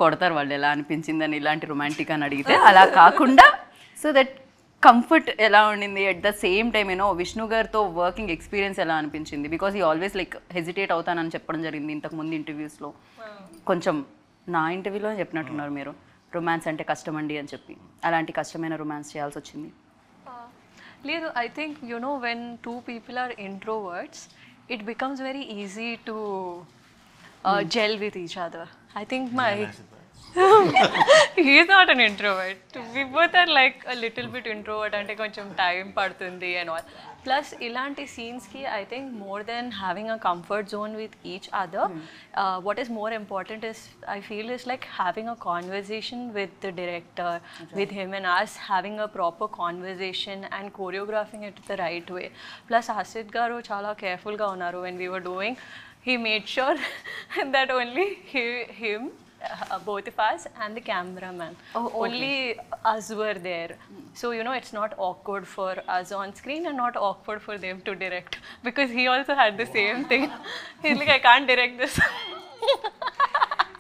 Speaker 1: కొడతారు వాళ్ళు ఎలా అనిపించిందని ఇలాంటి రొమాంటిక్ అని అడిగితే, అలా కాకుండా సో దట్ కంఫర్ట్ ఎలా ఉండింది at the same time you know Vishnu గారితో వర్కింగ్ ఎక్స్పీరియన్స్ ఎలా అనిపించింది? బికాజ్ ఈ ఆల్వేస్ లైక్ హెజిటేట్ అవుతానని చెప్పడం జరిగింది ఇంతకుముందు ఇంటర్వ్యూస్లో. కొంచెం నా ఇంటర్వ్యూలో చెప్పినట్టున్నారు మీరు రొమాన్స్ అంటే కష్టమండి అని చెప్పి. అలాంటి కష్టమైన రొమాన్స్ చేయాల్సి వచ్చింది?
Speaker 5: లేదు, I think when 2 people are introverts, it becomes very easy to gel with each other. I think He's not an introvert. We both are like a little bit introvert అంటే కొంచెం టైం పడుతుంది and all. Plus ఇలాంటి సీన్స్కి I think more than having a comfort zone with each other, what is more important is I feel is like having a conversation with the director, with him and us, having a proper conversation and choreographing it the right way. Plus Asit garu చాలా carefulగా ఉన్నారు when we were doing. He made sure that only him, both of us and the cameraman, only us were there. So you know it's not awkward for us on screen and not awkward for them to direct, because he also had the same thing. He's like, I can't direct this.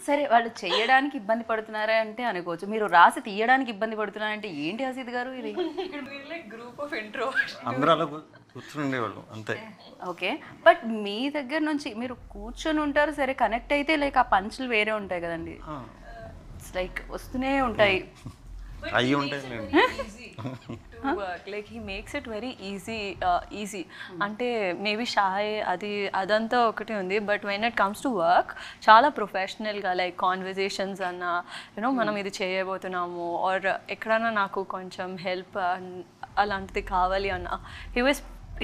Speaker 1: సరే వాళ్ళు చేయడానికి ఇబ్బంది పడుతున్నారా అంటే అనుకోవచ్చు, మీరు రాసి తీయడానికి ఇబ్బంది పడుతున్నారంటే ఏంటి హసీద్ గారు ఇది?
Speaker 5: We're like group of introverts.
Speaker 2: అందరూ అలా కూర్చుని ఉండేవాళ్ళు అంతే.
Speaker 1: ఓకే, బట్ మీ దగ్గర నుంచి మీరు కూర్చొని ఉంటారు సరే, కనెక్ట్ అయితే లైక్ ఆ పంచులు వేరే ఉంటాయి కదండి, లైక్ వస్తూనే ఉంటాయి.
Speaker 2: అయ్యి ఉంటాయి
Speaker 5: To work, like he makes it very easy. అంటే మేబీ షాయ్ అదంతా ఒకటి ఉంది, but when it comes to work చాలా ప్రొఫెషనల్గా లైక్ కాన్వర్జేషన్స్ అన్న యూనో మనం ఇది చేయబోతున్నాము ఆర్ ఎక్కడన్నా నాకు కొంచెం హెల్ప్ అలాంటిది కావాలి అన్న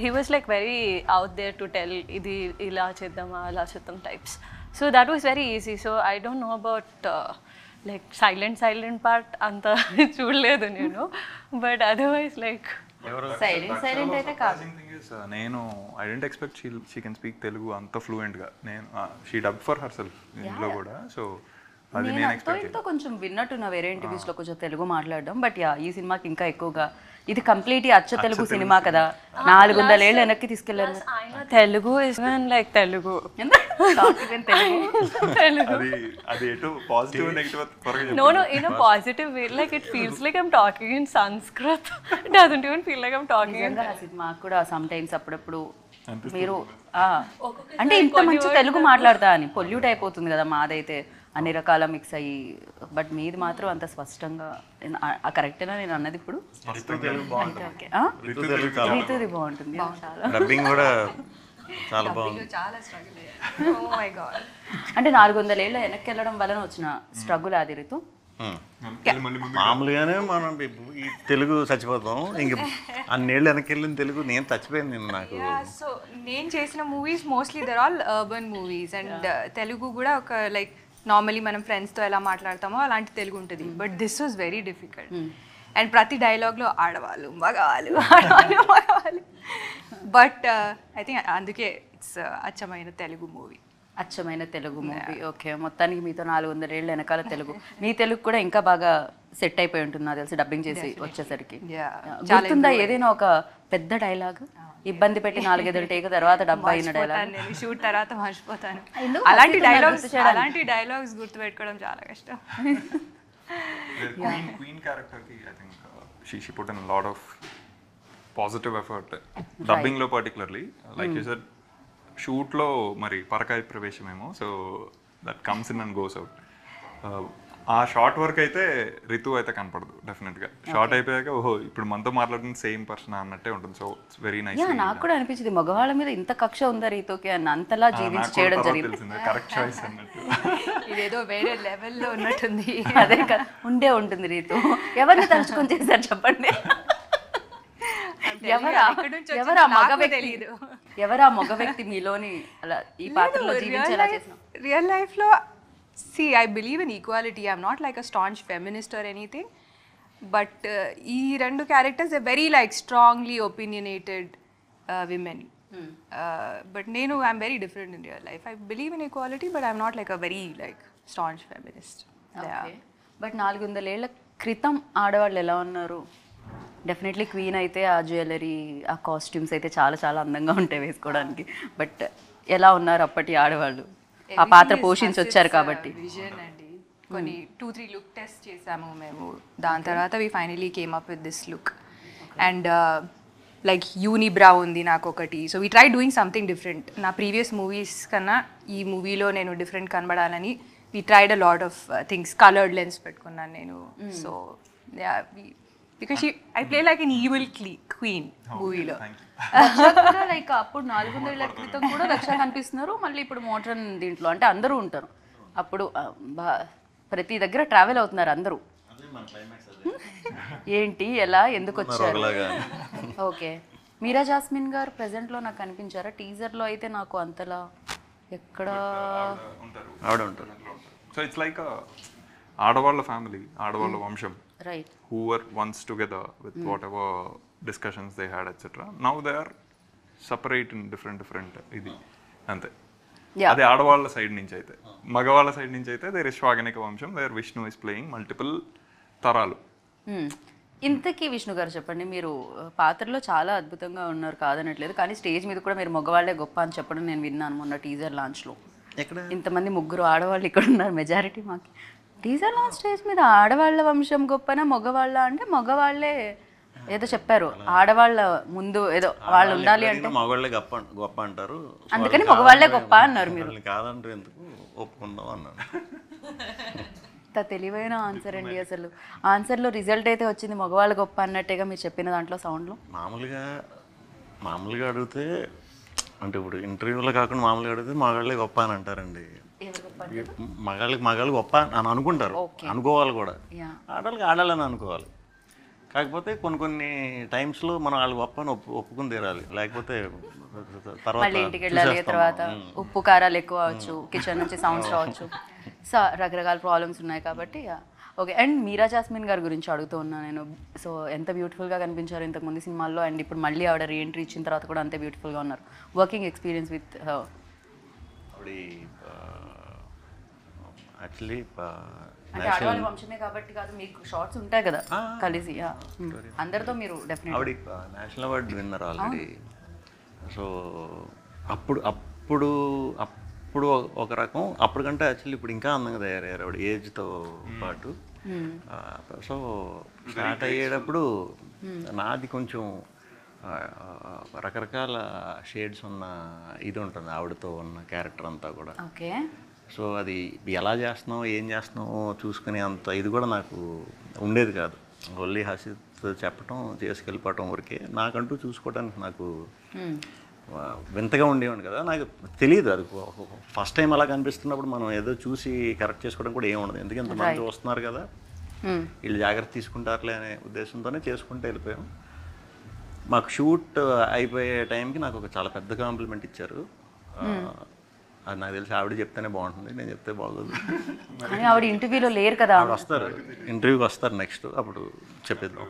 Speaker 5: he was like very out there to tell ఇది ఇలా చేద్దామా అలా చేద్దాం types. So that was very easy. So I don't know about like silent part అంత చూడలేదు నేను, బట్ అదర్వైజ్ లైక్
Speaker 1: సైలెంట్ అయితే కాదు.
Speaker 3: నేను I didn't expect she can speak Telugu అంత ఫ్లూయెంట్గా. నేను she dub for her self ఇంట్లో కూడా, సో అది నేను ఎక్స్పెక్ట్
Speaker 1: కొంచెం విన్నట్టున్న వేరే ఇంటర్వ్యూస్లో కొంచెం తెలుగు మాట్లాడడం, బట్ యా ఈ సినిమాకి ఇంకా ఎక్కువగా ఇది కంప్లీట్ అచ్చ తెలుగు సినిమా కదా, 400 ఏళ్ళు వెనక్కి తీసుకెళ్ళారు.
Speaker 5: తెలుగు ఇస్ లైక్ తెలుగు
Speaker 3: అది ఎటు పాజిటివ్ నెగిటివ్ త్వరగా
Speaker 5: No, in a positive way. Like it feels like I'm talking in Sanskrit. It doesn't even feel like I'm talking in.
Speaker 1: మాకు కూడా సమ్ టైమ్స్ అప్పుడప్పుడు మీరు అంటే ఇంత మంచి తెలుగు మాట్లాడతా అని పొల్యూట్ అయిపోతుంది కదా మాదైతే అన్ని రకాల మిక్స్ అయ్యి, బట్ మీది మాత్రం అంత స్పష్టంగా కరెక్టేనా నేను అన్నది ఇప్పుడు? రీతుది బాగుంటుంది,
Speaker 2: డబ్బింగ్ కూడా చాలా బాగుంది.
Speaker 4: Oh my god.
Speaker 1: అంటే 400 ఏళ్ళ వెనక్కి వెళ్ళడం వలన వచ్చిన స్ట్రగుల్ అది రీతు.
Speaker 2: మామూలుగానే మనం ఈ తెలుగు చచ్చిపోతాం, ఇంక అన్నేళ్ళు వెనక్కి వెళ్ళిన తెలుగు నేను చచ్చిపోయింది నేను నాకు.
Speaker 4: సో నేను చేసిన movies mostly they're all urban movies and Telugu కూడా ఒక లైక్ నార్మలీ మనం ఫ్రెండ్స్తో ఎలా మాట్లాడతామో అలాంటి తెలుగు ఉంటుంది, but this was very difficult. And ప్రతి డైలాగ్లో ఆడవాళ్ళు మగవాళ్ళు బట్ ఐ థింక్ అందుకే ఇట్స్ అచ్చమైన తెలుగు మూవీ.
Speaker 1: అచ్చమైన తెలుగు మూవీ. ఓకే, మొత్తానికి మీతో 400 ఏళ్ళ వెనకాల తెలుగు, మీ తెలుగు కూడా ఇంకా బాగా సెట్ అయిపోయి ఉంటుంది నాకు తెలిసి డబ్బింగ్ చేసి వచ్చేసరికి. గుర్తుందా ఏదైనా ఒక పెద్ద డైలాగ్ ఇబ్బంది పెట్టి 4-5 టేక్ తర్వాత డబ్బా అయిన డైలాగ్?
Speaker 4: నేను షూట్ తర్వాత మర్చిపోతాను. అలాంటి డైలాగ్స్ గుర్తుపెట్టుకోవడం చాలా కష్టం.
Speaker 3: Queen character ki I think she put in a lot of positive effort dubbing lo, particularly like you said shoot lo mari parakai pravesham, so that comes in and goes out. ఆ షార్ట్ వర్క్ అయితే రితు అయితే కనపడదు డెఫినెట్గా. షార్ట్ అయిపోయాక ఓహో ఇప్పుడు మనతో మాట్లాడుతున్న సేమ్ పర్సన్ అన్నట్టే ఉంటుంది. So it's very nice.
Speaker 1: నాకు కూడా అనిపించింది మగవాళ్ళ మీద ఇంత కక్ష ఉందా రీతుకి అని, అంతలా జీవించి చేయడం జరిగింది.
Speaker 3: కరెక్ట్ చాయిస్ అన్నట్టు.
Speaker 4: ఇదేదో వేరే లెవెల్లో ఉన్నట్టుంది.
Speaker 1: అదే కదా ఉంటుంది రీతు. ఎవరిని తలుచుకొని చేశారు చెప్పండి? ఎవరా మగ వ్యక్తి మీలోని అలా ఈ పాత్రలో జీవించేలా చేసిన?
Speaker 4: రియల్ లైఫ్లో see, I believe in equality. I'm not like a staunch feminist or anything, but ee rendu characters are very like strongly opinionated women. But I'm very different in real life. I believe in equality, but I'm not like a very like staunch feminist.
Speaker 1: Okay. But 400 ఏళ్ల క్రితం ఆడవాళ్ళు ఎలా ఉన్నారు? డెఫినెట్లీ క్వీన్ అయితే ఆ జ్యువెలరీ ఆ కాస్ట్యూమ్స్ అయితే చాలా చాలా అందంగా ఉంటాయి వేసుకోవడానికి, బట్ ఎలా ఉన్నారు అప్పటి ఆడవాళ్ళు ఆ పాత్ర పోషించి వచ్చారు కాబట్టి?
Speaker 4: విజన్ అండి, కొన్ని 2-3 లుక్ టెస్ట్ చేసాము మేము, దాని తర్వాత we finally came up with this look. And like unibrow ఉంది నాకు ఒకటి. So we try doing something different. నా ప్రీవియస్ మూవీస్ కన్నా ఈ మూవీలో నేను డిఫరెంట్ కనబడాలని we tried a lot of things. Coloured lens పెట్టుకున్నాను నేను. So because I play like an evil queen మూవీలో.
Speaker 1: లైక్ అప్పుడు 400 ఏళ్ల క్రితం కూడా రక్ష కనిపిస్తున్నారు, మళ్ళీ ఇప్పుడు మోడ్రన్ దీంట్లో అంటే అందరూ ఉంటారు. అప్పుడు ప్రతి దగ్గర ట్రావెల్ అవుతున్నారు అందరూ. ఏంటి ఎలా ఎందుకు వచ్చారు? ఓకే, మీరా జాస్మిన్ గారు ప్రెసెంట్లో నాకు కనిపించారా? టీజర్లో అయితే నాకు అంతలా ఎక్కడ
Speaker 2: ఆవిడ ఉంటారు.
Speaker 3: సో ఇట్స్ లైక్ ఆడవాళ్ళ ఫ్యామిలీ, ఆడవాళ్ళ వంశం,
Speaker 1: right,
Speaker 3: who were once together with whatever discussions they had, etc. Now they are separate in different ఇది అంతే. అది ఆడవాళ్ళ సైడ్ నుంచి అయితే. మగవాళ్ళ సైడ్ నుంచి అయితే దేర్ ఇస్ శ్వాగనిక వంశం, there Vishnu is playing multiple తరాలు.
Speaker 1: ఇంతకీ విష్ణు గారు చెప్పండి, మీరు పాత్రలో చాలా అద్భుతంగా ఉన్నారు కాదనట్లేదు, కానీ స్టేజ్ మీద కూడా మీరు మగవాళ్ళే గొప్ప అని చెప్పడం నేను విన్నాను మొన్న టీజర్ లాంచ్లో.
Speaker 2: ఎక్కడ
Speaker 1: ఇంతమంది ముగ్గురు ఆడవాళ్ళు ఇక్కడ ఉన్నారు, మెజారిటీ మాకు. టీజర్ లాంచ్ స్టేజ్ మీద ఆడవాళ్ళ వంశం గొప్పనా మగవాళ్ళ అంటే మగవాళ్ళే ఏదో చెప్పారు, ఆడవాళ్ళ ముందు ఏదో వాళ్ళు ఉండాలి అంటే
Speaker 2: మగవాళ్ళే గొప్ప అంటారు,
Speaker 1: అందుకని మగవాళ్ళే గొప్ప అన్నారు మీరు.
Speaker 2: కాదంటే ఎందుకు ఒప్పుకుందాం అన్నాను.
Speaker 1: తెలివైన ఆన్సర్ అండి. అసలు ఆన్సర్లో రిజల్ట్ అయితే వచ్చింది మగవాళ్ళ గొప్ప అన్నట్టుగా మీరు చెప్పిన దాంట్లో సౌండ్లో.
Speaker 2: మామూలుగా అడిగితే అంటే ఇప్పుడు ఇంటర్వ్యూలో కాకుండా మామూలుగా అడిగితే మగాళ్ళే గొప్ప అని అంటారండి. మగాళ్ళు గొప్ప అని అనుకుంటారు, అనుకోవాలి కూడా. ఆడాళ్ళకి ఆడాలని అనుకోవాలి. కాకపోతే కొన్ని టైమ్స్లో మనం వాళ్ళు గొప్ప అని ఒప్పుకుని తీరాలి, లేకపోతే
Speaker 1: మళ్ళీ ఇంటికి వెళ్ళాలి, తర్వాత ఉప్పు కారాలు ఎక్కువ అవచ్చు, కిచెన్ నుంచి సౌండ్స్ రావచ్చు, సో రకరకాల ప్రాబ్లమ్స్ ఉన్నాయి కాబట్టి. ఓకే, అండ్ మీరా జాస్మిన్ గారి గురించి అడుగుతూ ఉన్నాను నేను. సో ఎంత బ్యూటిఫుల్గా కనిపించారు ఇంతకుముందు సినిమాల్లో, అండ్ ఇప్పుడు మళ్ళీ ఆవిడ రీఎంట్రీ ఇచ్చిన తర్వాత కూడా అంతే బ్యూటిఫుల్గా ఉన్నారు. వర్కింగ్ ఎక్స్పీరియన్స్ విత్
Speaker 2: ఆవిడ యాక్చువల్లీ
Speaker 1: అంటే ఆడవాళ్ళ వంశమే కాబట్టి కాదు, మీకు షార్ట్స్ ఉంటాయి కదా కలిసి అందరితో మీరు డెఫినెట్.
Speaker 2: ఆవిడ national award winner already. So అప్పుడు ఒక రకం, అప్పటికంటే యాక్చువల్లీ ఇప్పుడు ఇంకా అందంగా తయారయ్యారు ఆవిడ ఏజ్తో పాటు. సో స్టార్ట్ అయ్యేటప్పుడు నాది కొంచెం రకరకాల షేడ్స్ ఉన్న ఇది ఉంటుంది ఆవిడతో ఉన్న క్యారెక్టర్ అంతా కూడా.
Speaker 1: ఓకే,
Speaker 2: సో అది ఎలా చేస్తున్నావు ఏం చేస్తున్నావు చూసుకునే అంత ఇది కూడా నాకు ఉండేది కాదు. ఓన్లీ హసిత్ చెప్పటం చేసుకెళ్ళిపోవటం వరకే, నాకంటూ చూసుకోవడానికి నాకు వింతగా ఉండేవాడు కదా. నాకు తెలియదు అది ఫస్ట్ టైం అలా కనిపిస్తున్నప్పుడు మనం ఏదో చూసి కరెక్ట్ చేసుకోవడం కూడా ఏమి ఉండదు, ఎందుకంటే ఇంతమంది వస్తున్నారు కదా వీళ్ళు జాగ్రత్త తీసుకుంటారులే అనే ఉద్దేశంతోనే చేసుకుంటూ వెళ్ళిపోయాం. మాకు షూట్ అయిపోయే టైంకి నాకు ఒక చాలా పెద్ద కాంప్లిమెంట్ ఇచ్చారు. అది నాకు తెలిసి ఆవిడ చెప్తేనే బాగుంటుంది, నేను చెప్తే బాగోదు.
Speaker 1: ఆవిడ ఇంటర్వ్యూలో లేరు కదా,
Speaker 2: ఆవిడ వస్తారు, ఇంటర్వ్యూకి వస్తారు నెక్స్ట్, అప్పుడు చెప్పేద్దాం.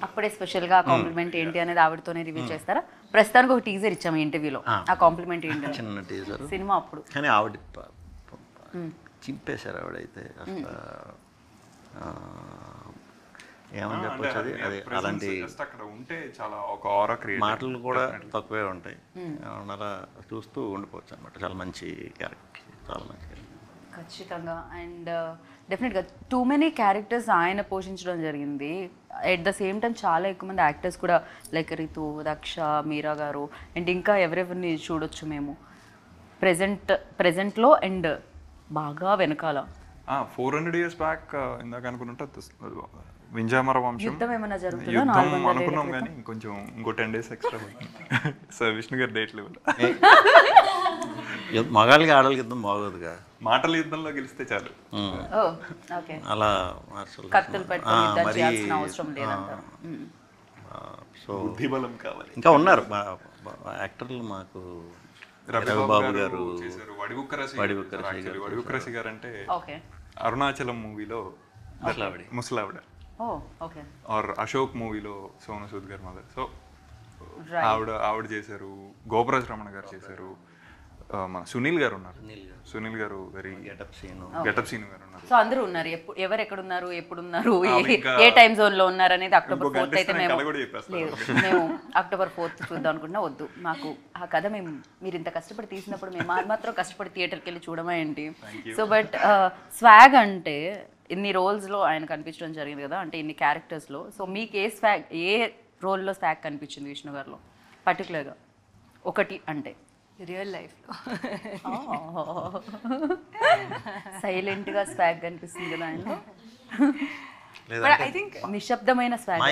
Speaker 1: అప్పుడే స్పెషల్గా కాంప్లిమెంట్ ఏంటి అనేది ఆవిడతోనే రివ్యూ చేస్తారా? ప్రస్తుతానికి ఒక టీజర్ ఇచ్చాము ఇంటర్వ్యూలో, ఆ కాంప్లిమెంట్ ఏంటి?
Speaker 2: చిన్న టీజర్
Speaker 1: సినిమా అప్పుడు.
Speaker 2: కానీ ఆవిడ చింపేశారు ఆవిడైతే అసలు. ఏమని చెప్పొచ్చు, అది అలాంటి మాటలు కూడా తక్కువే ఉంటాయి, అలా చూస్తూ ఉండిపోవచ్చు అనమాట. చాలా మంచి క్యారెక్టర్, చాలా మంచి క్యారెక్టర్
Speaker 1: ఖచ్చితంగా. అండ్ డెఫినెట్గా టూ మెనీ క్యారెక్టర్స్ ఆయన పోషించడం జరిగింది. ఎట్ ద సేమ్ టైం చాలా ఎక్కువ మంది యాక్టర్స్ కూడా లైక్ రితు, దక్ష, మీరా గారు అండ్ ఇంకా ఎవరెవరిని చూడొచ్చు మేము ప్రెజెంట్లో అండ్ బాగా వెనకాల.
Speaker 3: 400 years బ్యాక్ ఇందాక అనుకుంటే వింజామర వంశం
Speaker 1: యుద్ధం ఏమైనా జరుగుతుందా?
Speaker 3: యుద్ధం అనుకున్నాం కానీ కొంచెం ఇంకో 10 days ఎక్స్ట్రా సార్ విష్ణు గారి డేట్ లెవెల్.
Speaker 2: మగాళ్ళకి ఆడవాళ్ళకి యుద్ధం బాగోదుగా,
Speaker 3: మాటల యుద్ధంలో గెలిస్తే చాలు.
Speaker 2: అలా
Speaker 1: కత్తులు పెట్టుకొని అవసరం లేదంటారు.
Speaker 2: సో
Speaker 3: బుద్ధిబలం కావాలి.
Speaker 2: ఇంకా ఉన్నారు యాక్టర్లు మాకు. రవిబాబు గారు,
Speaker 3: వడివుక్కరసి గారు అంటే అరుణాచలం మూవీలో ముసలావిడ, ఆర్ అశోక్ మూవీలో సోను సూద్ గారు మదర్. సో ఆవిడ చేశారు. గోపరాజ్ రమణ గారు చేశారు. మన సునీల్ గారు ఉన్నారు. సునీల్ గారు వెరీ గెటప్ సీన్ గారు ఉన్నారు.
Speaker 1: సో అందరూ ఉన్నారు. ఎవరు ఎక్కడ ఉన్నారు, ఎప్పుడు ఉన్నారు, ఏ టైం జోన్ లో ఉన్నారు అనేది October 4th అయితే మేము October 4th చూద్దాం అనుకుంటున్నా. వద్దు, మాకు ఆ కథ మీరు ఇంత కష్టపడి తీసినప్పుడు మేము మాత్రం కష్టపడి థియేటర్కి వెళ్ళి చూడమా ఏంటి. సో బట్ స్వాగ్ అంటే ఇన్ని రోల్స్లో ఆయన కనిపించడం జరిగింది కదా, అంటే ఇన్ని క్యారెక్టర్స్లో. సో మీకు ఏ రోల్లో స్వాగ్ కనిపించింది విష్ణు గారిలో పర్టికులర్గా ఒకటి అంటే?
Speaker 4: రియల్ లైఫ్లో
Speaker 1: సైలెంట్గా స్వాగ్ కనిపిస్తుంది కదా ఆయన.
Speaker 4: ఐ థింక్
Speaker 1: నిశ్శబ్దమైన స్వాగ్.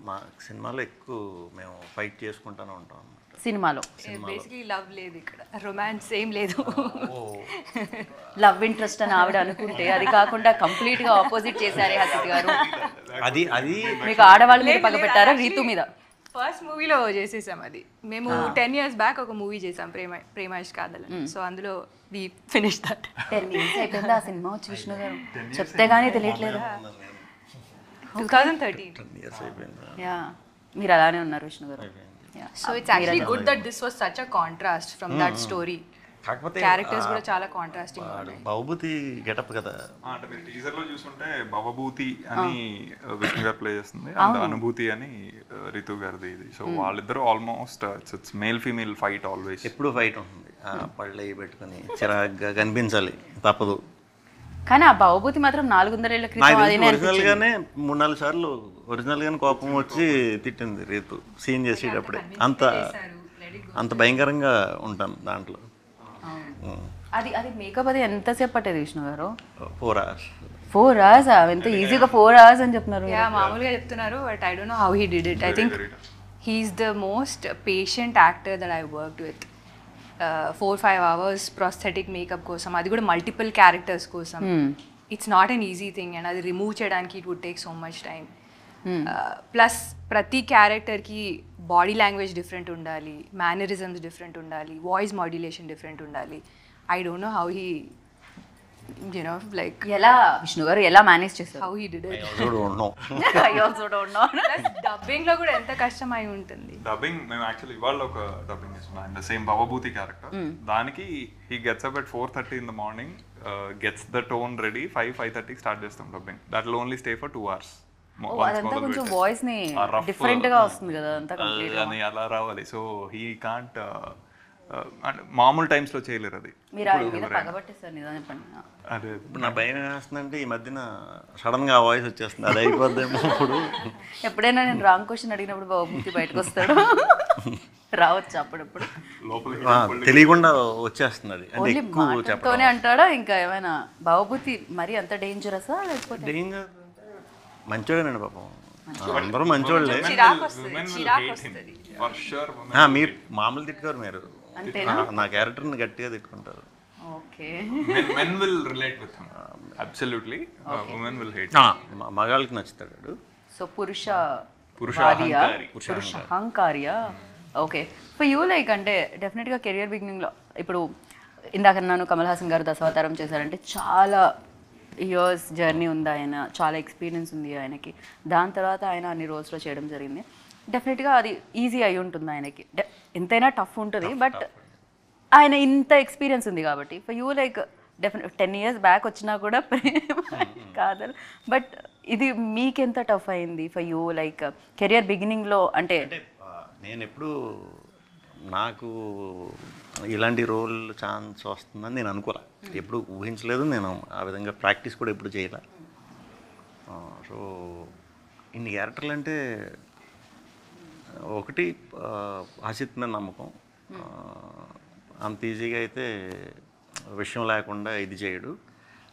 Speaker 2: మా సినిమాలో ఎక్కువ మేము ఫైట్ చేసుకుంటూనే ఉంటాం అన్నమాట.
Speaker 1: సినిమాలో
Speaker 4: బేసిక్లీ లవ్ లేదు ఇక్కడ, రొమాన్స్ ఏం లేదు.
Speaker 1: లవ్ ఇంట్రెస్ట్ అని ఆవిడ అనుకుంటే అది కాకుండా కంప్లీట్ గా ఆపోజిట్ చేశారే హసిత్ గారు.
Speaker 2: అది అది
Speaker 1: మీకు ఆడవాళ్ళ మీద పగ పెట్టారా రీతు మీద?
Speaker 4: ఫస్ట్ మూవీలో చేసేసాం అది. మేము 10 years బ్యాక్ ఒక మూవీ చేసాం, ప్రేమేష్ కాదలని. సో అందులో వి ఫినిష్ దట్.
Speaker 1: 10 years అయిపోయింది ఆ సినిమా వచ్చి విష్ణు గారు, చెప్తే గానీ తెలియట్లేదు.
Speaker 4: 2013.
Speaker 2: ఇయర్స్ అయిపోయింది.
Speaker 1: యా, మీరు అలానే ఉన్నారు విష్ణు గారు.
Speaker 4: So it's actually good that this was such a contrast from that story.
Speaker 2: కాకపోతే
Speaker 4: క్యారెక్టర్స్ కూడా చాలా కాంట్రాస్టింగ్ ఉన్నాయి.
Speaker 2: బహుభూతి గెటప్ కదా.
Speaker 3: అంటే మీరు టీజర్ లో చూసుకుంటే భవభూతి అని విష్ణు గారు ప్లే చేస్తుంది, అండ్ అనుభూతి అని రితు గారిది ఇది. సో వాళ్ళిద్దరు almost it's male female fight always.
Speaker 2: ఎప్పుడు ఫైట్ ఉంటుంది, పళ్ళు అవి పెట్టుకుని చిరాగ్గా కనిపించాలి, తప్పదు.
Speaker 1: కానీ ఆ భవభూతి మాత్రం 400 ఏళ్ల క్రితం అదేనే
Speaker 2: ఒరిజినల్ గానే 3-4 సార్లు ఒరిజినల్ గానే కోపం వచ్చి తిట్టింది రీతు సీన్ చేసేటప్పుడే. అంత భయంకరంగా ఉంటాను దాంట్లో.
Speaker 1: అది అది మేకప్ అది ఎంతసేపు పట్టేది విష్ణు గారు?
Speaker 2: 4 hours.
Speaker 1: 4 hours? ఎంత ఈజీగా 4 hours అని చెప్తున్నారు.
Speaker 4: యా, మామూలుగా చెప్తున్నారు, but I don't know how he did it. I think he's the most patient actor that I worked with. 4-5 hours prosthetic makeup కోసం, అది కూడా మల్టిపుల్ క్యారెక్టర్స్ కోసం. It's not an easy thing, and అది రిమూవ్ చేయడానికి it would take so much time. Plus ప్రతి క్యారెక్టర్కి బాడీ లాంగ్వేజ్ డిఫరెంట్ ఉండాలి, మేనరిజమ్స్ డిఫరెంట్ ఉండాలి, వాయిస్ మాడ్యులేషన్ డిఫరెంట్ ఉండాలి. I don't know how he you know like
Speaker 1: ఎలా విష్ణు గారు ఎలా మేనేజ్ చేశారు?
Speaker 4: How he did it.
Speaker 1: I also don't know.
Speaker 4: Dubbing లో కూడా ఎంత కష్టం అయి ఉంటుంది.
Speaker 3: డబ్బింగ్ మేము యాక్చువల్లీ ఇవాళ ఒక డబ్బింగ్ చేస్తున్నాం, అండ్ సేమ్ భవభూతి క్యారెక్టర్. దానికి he gets up at 4:30 in the morning, gets the tone ready, 5:30 start చేస్తాం dubbing. That will only stay for 2 hours.
Speaker 1: అదంతా కొంచెం వాయిస్ ని డిఫరెంట్ గా వస్తుంది కదా, అంతా కంప్లీట్
Speaker 3: అని అలా రావాలి. సో హీ కాంట్ అంటే మామూలు టైమ్స్ లో చేయలేరు అది.
Speaker 1: మీరు ఆయన మీద పగబట్టేస్తారు నిజం చెప్పండి.
Speaker 3: అదే
Speaker 2: ఇప్పుడు నా భయం వేస్తుందంటే ఈ మధ్యన సడన్ గా ఆ వాయిస్ వచ్చేస్తుంది, అది అయిపోద్దేమో. ఇప్పుడు
Speaker 1: ఎప్పుడైనా నేను రాంగ్ క్వశ్చన్ అడిగినప్పుడు భవభూతి బయటకు వస్తాడు, రావచ్చు అప్పుడప్పుడు.
Speaker 2: తెలియకుండా వచ్చేస్తుంది అది. అంటే
Speaker 1: ఓన్లీ
Speaker 2: ఎక్కువ
Speaker 1: మాటతోనే అంటాడా? ఇంకా ఏమైనా భవభూతి మరి అంత డేంజరసా లేకపోతే?
Speaker 2: డేంజర్ మంచోడేనండి పాపం, అందరూ మంచోళ్ళే. మీరు మామూలు తిట్టుకోరు, మీరు నా క్యారెక్టర్ని గట్టిగా తిట్టుకుంటారు.
Speaker 1: Okay,
Speaker 3: men will relate with him absolutely, women will hate.
Speaker 2: మగాళ్ళకి నచ్చుతాడు.
Speaker 1: సో పురుష
Speaker 3: పురుష
Speaker 1: అహంకార్యా. ఓకే, ఫర్ యూ లైక్ అంటే డెఫినెట్గా కెరియర్ బిగినింగ్లో ఇప్పుడు ఇందాక నన్ను కమల్ హాసన్ గారు దశావతారం చేశారంటే చాలా ఇయర్స్ జర్నీ ఉంది ఆయన, చాలా ఎక్స్పీరియన్స్ ఉంది ఆయనకి. దాని తర్వాత ఆయన అన్ని రోజులో చేయడం జరిగింది. డెఫినెట్గా అది ఈజీ అయి ఉంటుంది ఆయనకి, ఎంతైనా టఫ్ ఉంటుంది, బట్ ఆయన ఇంత ఎక్స్పీరియన్స్ ఉంది కాబట్టి for you like definite 10 years back వచ్చినా కూడా ప్రేమ కాదు, బట్ ఇది మీకెంత టఫ్ అయింది ఫర్ యూ లైక్ కెరియర్ బిగినింగ్లో? అంటే
Speaker 2: నేను ఎప్పుడు నాకు ఇలాంటి రోల్ ఛాన్స్ వస్తుందని నేను అనుకోలే, ఎప్పుడు ఊహించలేదు. నేను ఆ విధంగా ప్రాక్టీస్ కూడా ఎప్పుడు చేయలే. సో ఇన్ని క్యారెక్టర్లు అంటే ఒకటి హసిత్ మీద నమ్మకం. అంత ఈజీగా అయితే విషయం లేకుండా ఇది చేయడు.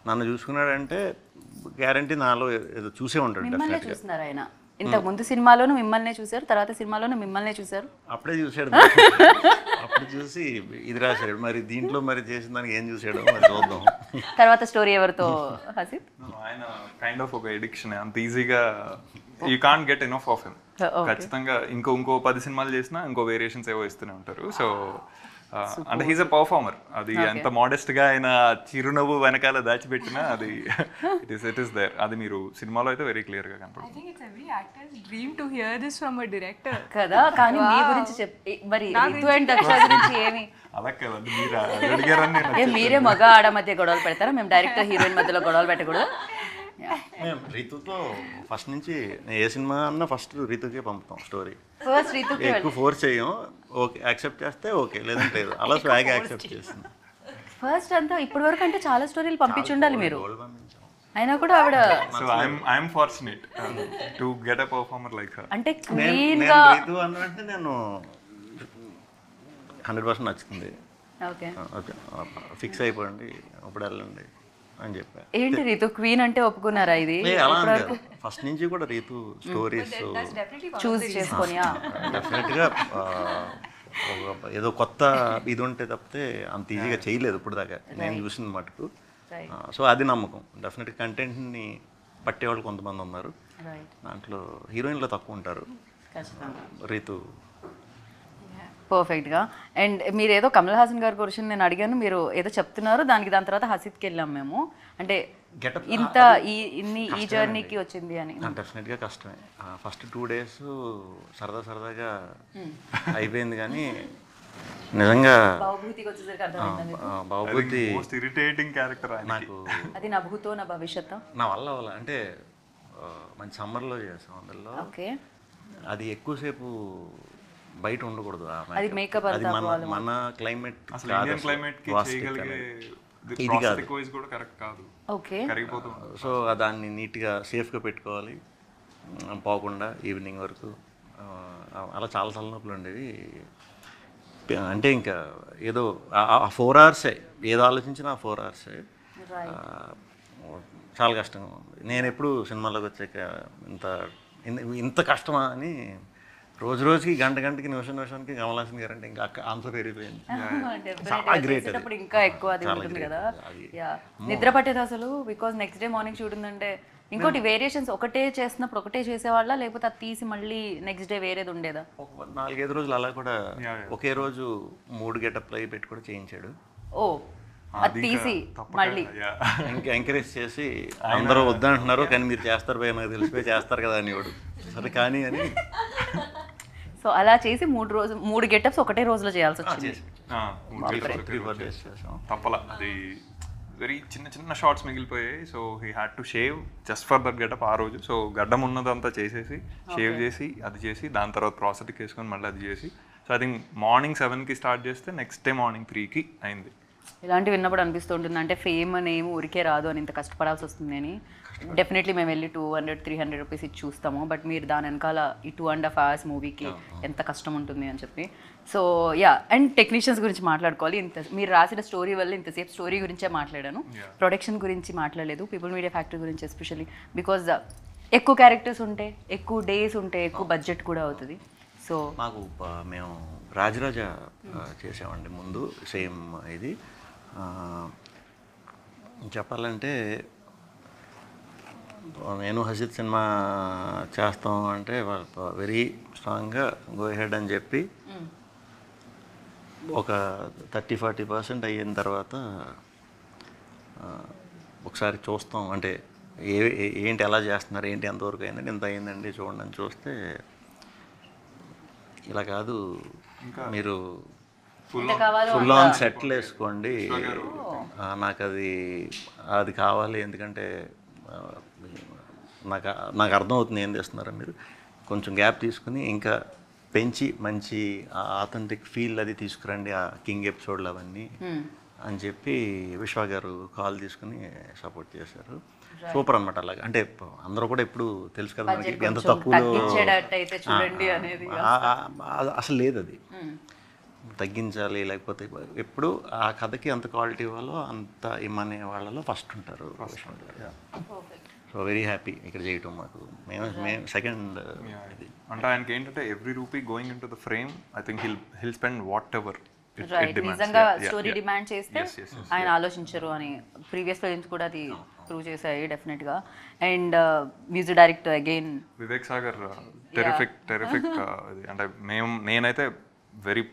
Speaker 2: నన్ను చూసుకున్నాడంటే గ్యారంటీ నాలో ఏదో చూసే ఉంటాడు.
Speaker 1: మిమ్మల్ని చూస్తున్నారు ఆయన, ఇంతకు ముందు సినిమాలోనూ మిమ్మల్నే చూశారు, తర్వాత సినిమాలోనూ మిమ్మల్నే చూశారు.
Speaker 2: అప్పుడే చూశాడు, అప్పుడు చూసి ఇది రాశాడు. మరి దీంట్లో మరి చేసిన దానికి ఏం చూసాడో మరి చూద్దాం.
Speaker 1: తర్వాత స్టోరీ ఎవరితో హసిత్?
Speaker 3: ఆయన కైండ్ ఆఫ్ ఒక ఎడిక్షన్, అంత ఈజీగా you can't get enough of him. ఖచ్చితంగా ఇంకో 10 సినిమాలు చేసినా ఇంకో వేరియేషన్స్ ఏవో ఇస్తూనే ఉంటారు. సో అంటే హీస్ అ పర్ఫార్మర్. అది ఎంత మోడెస్ట్ గా ఆయన చిరునవ్వు వెనకాల దాచిపెట్టినా అది ఇట్ ఇస్ దేర్. అది మీరు సినిమాలో అయితే వెరీ క్లియర్ గా కనపడుతుంది.
Speaker 1: కదా, కానీ మీ గురించి చెప్పి మరి రితు అండ్ దక్ష గురించి ఏమి
Speaker 3: అలా కదండి, మీరు అడిగారని.
Speaker 1: మీరే మగ ఆడ మధ్య గొడవలు పెడతారా? మేము డైరెక్ట్ హీరోయిన్ మధ్యలో గొడవలు పెట్టకూడదు.
Speaker 2: మేము రీతుతో ఫస్ట్ నుంచి ఏ సినిమా అన్నా ఫస్ట్ రీతుకే పంపుతాం స్టోరీ.
Speaker 1: ఫస్ట్ రీతుకి
Speaker 2: ఎక్కువ ఫోర్స్ చేయం. ఓకే యాక్సెప్ట్ చేస్తే ఓకే, లేదంటే లేదు. అలా స్వాగ్ యాక్సెప్ట్ చేస్తుంది
Speaker 1: ఫస్ట్ అంతా. ఇప్పటి వరకు అంటే చాలా స్టోరీలు పంపించుండాలి మీరు, అయినా కూడా ఆవిడ.
Speaker 3: So I'm fortunate to get a performer like her.
Speaker 1: అంటే క్లీన్ గా
Speaker 2: రీతు అన్నట్టు నేను 100% నచ్చుతుంది.
Speaker 1: ఓకే
Speaker 2: ఓకే ఫిక్స్ అయిపోండి అప్పుడు వెళ్ళండి అని చెప్పా.
Speaker 1: ఏంటి రీతు క్వీన్ అంటే ఒప్పుకున్నారా? ఇది
Speaker 2: ఫస్ట్ నుంచి కూడా రీతు స్టోరీస్
Speaker 1: చూస్ చేసుకొని
Speaker 2: డెఫినెట్గా ఏదో కొత్త ఇది ఉంటే తప్పితే అంత ఈజీగా చేయలేదు ఇప్పుడు దాకా నేను చూసిన మటుకు. సో అది నమ్మకం. డెఫినెట్గా కంటెంట్ని పట్టేవాళ్ళు కొంతమంది ఉన్నారు, దాంట్లో హీరోయిన్లో తక్కువ ఉంటారు. రీతు
Speaker 1: పర్ఫెక్ట్గా. అండ్ మీరు ఏదో కమల్ హాసన్ గారి గురించి నేను అడిగాను, మీరు ఏదో చెప్తున్నారు, దాని తర్వాత హసీద్కి వెళ్ళాం మేము. అంటే ఇంత ఈ జర్నీకి వచ్చింది అని.
Speaker 2: డెఫినెట్గా కష్టమే. ఫస్ట్ 2 days సరదాగా అయిపోయింది, కానీ నిజంగా
Speaker 1: బాబుభూతికి వచ్చేసరికి అర్థమైంది
Speaker 2: బాబుబుద్ధి
Speaker 3: ఇరిటేటింగ్ క్యారెక్టర్
Speaker 2: నాకు.
Speaker 1: అది నా భూతో నా భవిష్యత్తు.
Speaker 2: నా వల్ల అంటే మంచి సమ్మర్లో చేసాం అందులో.
Speaker 1: ఓకే.
Speaker 2: అది ఎక్కువసేపు బయట ఉండకూడదు.
Speaker 1: అది మేకప్
Speaker 2: అది మన క్లైమేట్
Speaker 3: క్లైమేట్ కి చేయగలిగే
Speaker 2: ఇది కాదు.
Speaker 3: వాయిస్ కూడా కరెక్ట్ కాదు.
Speaker 1: ఓకే.
Speaker 3: కరిగిపోతుంది.
Speaker 2: సో దాన్ని నీట్గా సేఫ్గా పెట్టుకోవాలి, పోకుండా ఈవినింగ్ వరకు. అలా చాలా తలనొప్పులు ఉండేవి. అంటే ఇంకా ఏదో 4 hours ఏదో ఆలోచించినా 4 hours చాలా కష్టంగా ఉంది. నేను ఎప్పుడు సినిమాలోకి వచ్చాక ఇంత కష్టమా అని రోజుకి గంటకి నిమిషానికి కమల్ హాసన్ గారు అంటే ఇంకా ఆన్సర్ పెరిగిపోయింది. చాలా గ్రేట్.
Speaker 1: ఇంకా ఎక్కువ అది ఉంటుంది కదా. నిద్ర పట్టేది అసలు, because next day morning shoot ఉందంటే. ఇంకోటి వేరియేషన్స్ ఒకటే చేస్తున్నప్పుడు ఒకటే చేసేవాళ్ళ, లేకపోతే అది తీసి మళ్ళీ నెక్స్ట్ డే వేరేది ఉండేదా?
Speaker 2: 4-5 రోజులు అలా కూడా ఒకే రోజు 3 గెటప్లు అవి పెట్టి కూడా చేయించాడు.
Speaker 1: ఓ, అది తీసి మళ్ళీ
Speaker 2: ఇంకా ఎంకరేజ్ చేసి అందరూ వద్దంటున్నారు కానీ మీరు చేస్తారు భయ, నాకు తెలిసిపోయి చేస్తారు కదా అని వాడు. సరే కానీ అని.
Speaker 1: సో అలా చేసి 3 గెటప్స్ ఒకటే రోజులో చేయాల్సి వచ్చింది.
Speaker 2: 3-4 days చేసాం.
Speaker 3: తప్పలా. అది వెరీ చిన్న షార్ట్స్ మిగిలిపోయాయి. So he had to shave just for that getup ఆ రోజు. సో గడ్డం ఉన్నదంతా చేసేసి షేవ్ చేసి అది చేసి దాని తర్వాత ప్రాసెస్కి వేసుకొని మళ్ళీ అది చేసి. సో ఐ థింక్ మార్నింగ్ 7కి స్టార్ట్ చేస్తే నెక్స్ట్ డే మార్నింగ్ 3కి అయింది.
Speaker 1: ఇలాంటివి విన్నప్పుడు అనిపిస్తుంటుంది, అంటే ఫేమ్ అనేమి ఊరికే రాదు అని, ఇంత కష్టపడాల్సి వస్తుంది అని. డెఫినెట్లీ మేము వెళ్ళి 200-300 రూపీస్ ఇచ్చి చూస్తాము, బట్ మీరు దాని వెనకాల ఈ 2.5 hours మూవీకి ఎంత కష్టం ఉంటుంది అని చెప్పి. సో అండ్ టెక్నీషియన్స్ గురించి మాట్లాడుకోవాలి. మీరు రాసిన స్టోరీ వల్ల ఇంతసేపు స్టోరీ గురించే మాట్లాడాను, ప్రొడక్షన్ గురించి మాట్లాడలేదు. పీపుల్ మీడియా ఫ్యాక్టరీ గురించి ఎస్పెషల్లీ బికాజ్ ఎక్కువ క్యారెక్టర్స్ ఉంటే, ఎక్కువ డేస్ ఉంటే, ఎక్కువ బడ్జెట్ కూడా అవుతుంది. సో
Speaker 2: మాకు మేము రాజరాజా చేసామండి ముందు, సేమ్ ఇది. చెప్పాలంటే నేను హసీద్ సినిమా చేస్తాం అంటే వెరీ స్ట్రాంగ్గా గో హెడ్ అని చెప్పి ఒక 30-40% అయిన తర్వాత ఒకసారి చూస్తాం, అంటే ఏంటి ఎలా చేస్తున్నారు, ఏంటి ఎంతవరకు అయిందండి, ఎంత అయిందండి చూడండి అని చూస్తే ఇలా కాదు, మీరు ఫుల్ ఆన్ సెట్లు వేసుకోండి, నాకు అది కావాలి, ఎందుకంటే నాకు అర్థమవుతుంది ఏం చేస్తున్నారో మీరు, కొంచెం గ్యాప్ తీసుకుని ఇంకా పెంచి మంచి ఆథెంటిక్ ఫీల్ అది తీసుకురండి ఆ కింగ్ ఎపిసోడ్లు అవన్నీ అని చెప్పి విశ్వ గారు కాల్ తీసుకుని సపోర్ట్ చేశారు. సూపర్ అనమాట. అలాగే అంటే అందరూ కూడా ఎప్పుడు తెలుసు కదా మనకి ఎంత తక్కువలో అసలు లేదు, అది తగ్గించాలి, లేకపోతే ఎప్పుడు ఆ కథకి ఎంత క్వాలిటీ ఇవ్వాలో అంత ఇమ్మనే వాళ్ళలో ఫస్ట్ ఉంటారు. సో వెరీ హ్యాపీ ఇక్కడ చేయటం మాకు. మేము సెకండ్ ఇది
Speaker 3: అంటే ఆయనకి ఏంటంటే every rupee going in to the frame I think he'll spend what ever
Speaker 1: నిజంగా స్టోరీ డిమాండ్ చేస్తే ఆయన ఆలోచించరు అని ప్రీవియస్ ఫిల్మ్స్ కూడా అది ప్రూవ్ చేశాయి డెఫినెట్గా. And music director again
Speaker 3: Vivek Sagar, terrific. అంటే నేనైతే very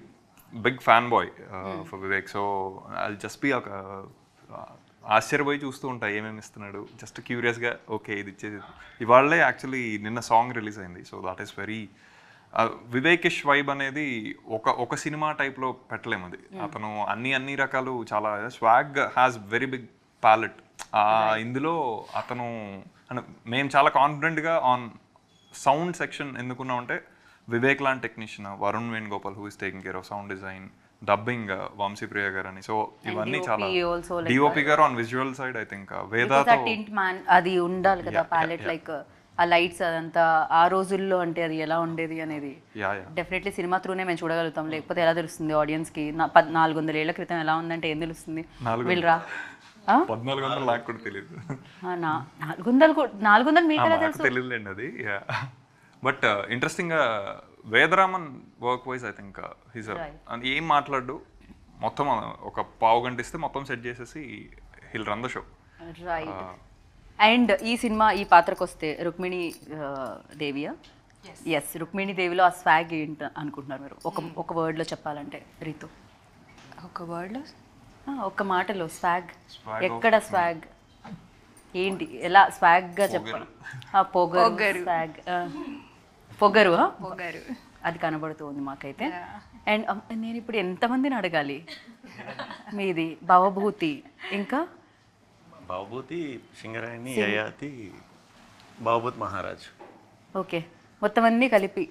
Speaker 3: big fan boy for Vivek. So I just be ఆశ్చర్యపోయి చూస్తూ ఉంటా ఏమేమి ఇస్తున్నాడు, జస్ట్ క్యూరియస్గా ఓకే ఇది ఇచ్చేది. ఇవాళే యాక్చువల్లీ నిన్న సాంగ్ రిలీజ్ అయింది. సో దాట్ ఈస్ వెరీ వివేకిష్ వైబ్ అనేది ఒక సినిమా టైప్లో పెట్టలేము. అది అతను అన్ని రకాలు చాలా swag has very big palette. ఇందులో అతను మేము చాలా కాన్ఫిడెంట్గా ఆన్ సౌండ్ సెక్షన్ ఎందుకున్నామంటే వివేక్ లాంటి technician, Varun Venugopal who is taking care of sound design, dubbing Vamshipriya garu అని. సో ఇవన్నీ చాలా DOP garu on visual side I think వేదాతో
Speaker 1: అది ఉండాలి కదా ప్యాలెట్, లైక్ ఆ లైట్స్ అదంతా ఆ రోజుల్లో అంటే అది ఎలా ఉండేది అనేది డెఫినెట్లీ సినిమా త్రూనే మేము చూడగలుగుతాం, లేకపోతే ఎలా తెలుస్తుంది ఆడియన్స్కి 400 ఏళ్ల క్రితం ఎలా ఉందంటే ఏం తెలుస్తుంది. వీళ్ళరా
Speaker 3: 1400 నాకు కూడా తెలియదు,
Speaker 1: 400 మీకు ఎలా తెలుసు
Speaker 3: తెలియదులేండి అది. బట్ ఇంట్రెస్టింగ్గా Vedaraman work wise I think his ఏం మాట్లాడు మొత్తం ఒక పావు గంట ఇస్తే మొత్తం సెట్ చేసేసి hill run the show.
Speaker 1: Right. And ఈ సినిమా ఈ పాత్రకు వస్తే రుక్మిణి దేవియా? ఎస్, రుక్మిణి దేవిలో ఆ స్వాగ్ ఏంటి అనుకుంటున్నారు మీరు? ఒక వర్డ్లో చెప్పాలంటే రీతు,
Speaker 4: ఒక వర్డ్లో
Speaker 1: ఒక్క మాటలో స్వాగ్ ఎక్కడ స్వాగ్ ఏంటి, ఎలా స్వాగ్గా చెప్పాలి? పొగరు, స్వాగ్, పొగరు,
Speaker 4: పొగరు
Speaker 1: అది కనబడుతుంది మాకైతే. అండ్ నేను ఇప్పుడు ఎంతమందిని అడగాలి? మీది భవభూతి, ఇంకా
Speaker 2: బాబూతి, సింగరాయని, యయాతి, బాబూత్ మహారాజ్.
Speaker 1: ఓకే, మొత్తం అన్నీ కలిపి.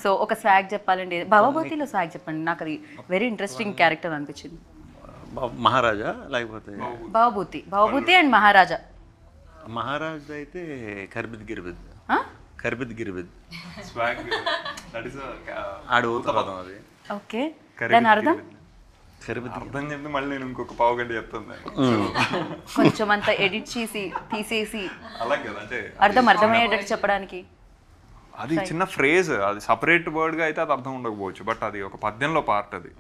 Speaker 1: సో ఒక స్వాగ్ చెప్పాలంటే భవభూతిలో స్వాగ్ చెప్పండి, నాకు అది వెరీ ఇంట్రెస్టింగ్ క్యారెక్టర్ అనిపించింది.
Speaker 2: మహారాజా లేకపోతే
Speaker 1: భవభూతి అండ్ మహారాజా.
Speaker 2: మహారాజ్ అయితే కర్బిద్ గిర్బిద్, కర్బిద్ గిర్బిద్ ఆడు పదం అది.
Speaker 1: ఓకే, దాని అర్థం
Speaker 3: అర్థం చెప్పి మళ్ళీ నేను ఇంకొక పావు గంట చెప్తాను
Speaker 1: కొంచెం అంత ఎడిట్ చేసి తీసేసి
Speaker 3: అలాగే కదా, అంటే
Speaker 1: అర్థమయ్యేటట్టు చెప్పడానికి.
Speaker 3: అది చిన్న ఫ్రేజ్, అది సపరేట్ వర్డ్ గా అయితే అది అర్థం ఉండకపోవచ్చు, బట్ అది ఒక పద్యంలో పార్ట్ అది.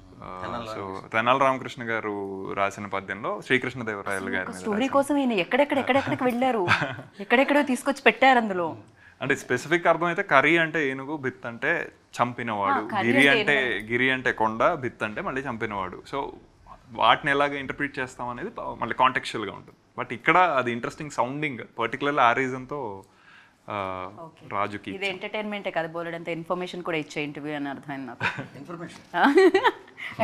Speaker 3: సో తెనాలి రామకృష్ణ గారు రాసిన పద్యంలో శ్రీకృష్ణదేవరాయలు గారి మీద
Speaker 1: స్టోరీ కోసం ఈయన ఎక్కడెక్కడికి వెళ్ళారు, ఎక్కడెక్కడో తీసుకొచ్చి పెట్టారు అందులో.
Speaker 3: అంటే స్పెసిఫిక్ అర్థం అయితే కరి అంటే ఏనుగు, బిత్ అంటే చంపినవాడు, గిరి అంటే కొండ, బిత్ అంటే మళ్ళీ చంపినవాడు. సో వాటిని ఎలాగ ఇంటర్ప్రిట్ చేస్తాం అనేది మళ్ళీ కాంటెక్చువల్గా ఉంటుంది. బట్ ఇక్కడ అది ఇంట్రెస్టింగ్ సౌండింగ్, పర్టికులర్లీ ఆ రీజన్తో రాజుకి.
Speaker 1: ఇది ఎంటర్టైన్మెంటే కదా, బోలెడంత ఇన్ఫర్మేషన్ కూడా ఇచ్చే ఇంటర్వ్యూ అని అర్థమైంది నాకు.
Speaker 2: ఇన్ఫర్మేషన్.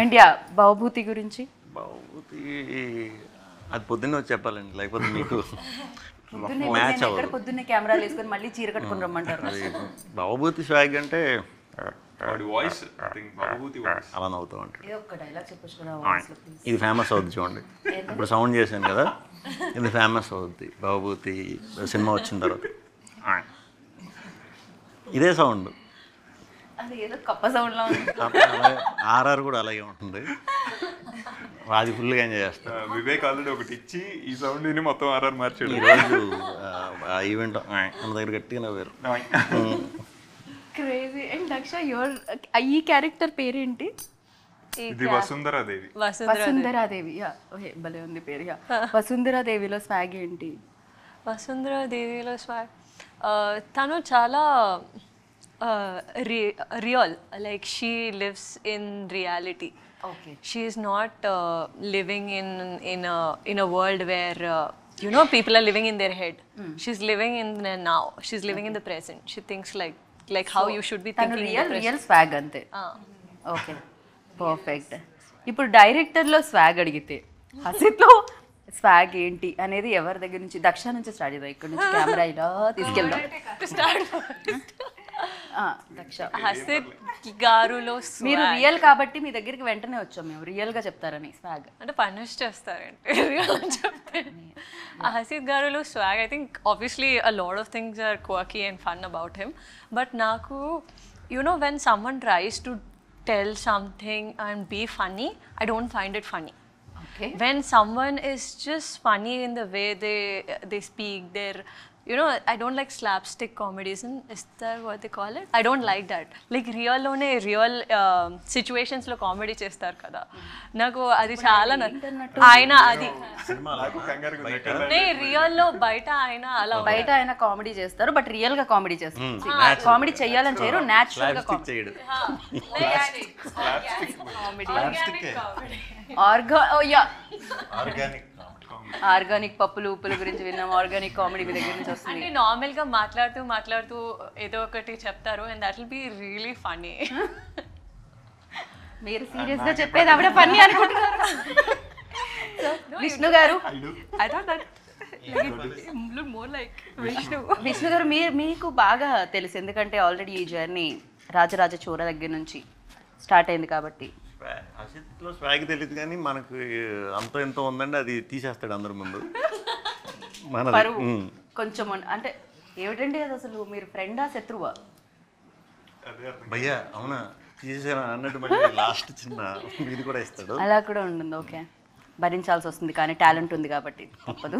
Speaker 1: అండ్ యా, భవభూతి గురించి?
Speaker 2: భవభూతి అది పొద్దున్నే వచ్చి చెప్పాలండి, లేకపోతే మీకు
Speaker 1: పొద్దున్నే కెమెరాలు వేసుకొని మళ్ళీ చీర కట్టుకుని రమ్మంటారు.
Speaker 2: భవభూతి స్వాగ్ అంటే
Speaker 3: వాయిస్
Speaker 2: అలా నవ్వుతూ ఉంటాడు.
Speaker 1: ఒక్క డైలాగ్ చెప్పొచ్చు.
Speaker 2: ఇది ఫేమస్ అవుద్ది చూడండి, ఇప్పుడు సౌండ్ చేశాను కదా, ఇది ఫేమస్ అవుద్ది భవభూతి సినిమా వచ్చిన తర్వాత. ఇదే సౌండ్,
Speaker 1: అది ఏదో కప్ప సౌండ్ లా ఉంది.
Speaker 2: ఆర్ఆర్ కూడా అలాగే ఉంటుంది, అది ఫుల్గా ఎంజాయ్ చేస్తాను.
Speaker 3: వివేక్ ఆల్రెడీ ఒకటి ఇచ్చి ఈ సౌండ్ ని మొత్తం ఆర్ఆర్ మార్చాడు.
Speaker 2: ఈరోజు ఆ ఈవెంట్ మన దగ్గర గట్టిగా నవ్వారు.
Speaker 1: క్రేజీ. అండ్ దక్ష, ఈ క్యారెక్టర్ పేరేంటి?
Speaker 3: ఇది వసుంధరాదేవి.
Speaker 1: వసుంధరాదేవి, యా, ఓకే, భలే ఉంది పేరు. యా, వసుంధరాదేవిలో స్వాగ్ ఏంటి?
Speaker 5: వసుంధరాదేవిలో స్వాగ్ తను చాలా real, like she lives in reality.
Speaker 1: Okay.
Speaker 5: She is not living in a world where you know people are living in their head. She's living in the now. She's living in the present. She thinks like how you should be thinking in the present.
Speaker 1: Real swag అంతే. Okay, perfect. ఇప్పుడు డైరెక్టర్లో స్వాగ్ అడిగితే హసిత్లో స్వాగ్ ఏంటి అనేది ఎవరి దగ్గర నుంచి? దక్ష నుంచి స్టార్ట్ చేద్దాం, ఇక్కడ నుంచి కెమెరా ఇలా తీసుకెళ్దాం. దక్ష,
Speaker 5: హసిత్ గారులో
Speaker 1: మీరు రియల్ కాబట్టి మీ దగ్గరికి వెంటనే వచ్చాం మేము, రియల్ గా చెప్తారని. స్వాగ్
Speaker 5: అంటే పనిష్ చేస్తారంటే రియల్ చెప్తే. హసిత్ గారులో swag, I think obviously a lot of things are quirky and fun about him, but నాకు you know when someone tries to tell something and be funny, I don't find it funny.
Speaker 1: Okay.
Speaker 5: When someone is just funny in the way they speak, you know, I don't like slapstick comedies, is that what they call it? I don't like that. Like real situations lo comedy chestar kada, naku adi chaala aina adi ne real lo baita aina ala
Speaker 1: బయట ఆయన కామెడీ చేస్తారు, బట్ రియల్ గా కామెడీ చేస్తారు. కామెడీ చెయ్యాలని చేయరు, న్యాచురల్ గా కామెడీ. ఆర్గానిక్ పప్పులు ఉప్పుల గురించి విన్నాం, ఆర్గానిక్ కామెడీ మీ దగ్గర నుంచి వస్తుంది.
Speaker 5: అంటే నార్మల్ గా మాట్లాడుతూ ఏదో ఒకటి చెప్తారు, and that will be really funny.
Speaker 1: మీరు సీరియస్ గా చెప్పేది ఆవిడ ఫన్నీ అనుకుంటున్నారు. విష్ణు గారు,
Speaker 5: I thought that look more like
Speaker 1: Vishnu గారు మీకు బాగా తెలుసు, ఎందుకంటే ఆల్రెడీ ఈ జర్నీ రాజరాజ చోర దగ్గర నుంచి స్టార్ట్ అయింది కాబట్టి.
Speaker 2: అసిత్లో స్వాగ్ తెలియదు కానీ మనకు అంతో ఎంతో ఉందండి, అది తీసేస్తాడు అందరి ముందు.
Speaker 1: కొంచెం అంటే ఏమిటండి అది, అసలు మీరు ఫ్రెండా శత్రువా?
Speaker 2: భయ్యా అవునా తీసేసాను అన్నట్టు మళ్ళీ లాస్ట్ చిన్న ఇది కూడా ఇస్తాడు.
Speaker 1: అలా కూడా ఉంటుంది. ఓకే, భరించాల్సి వస్తుంది కానీ టాలెంట్ ఉంది కాబట్టి తప్పదు.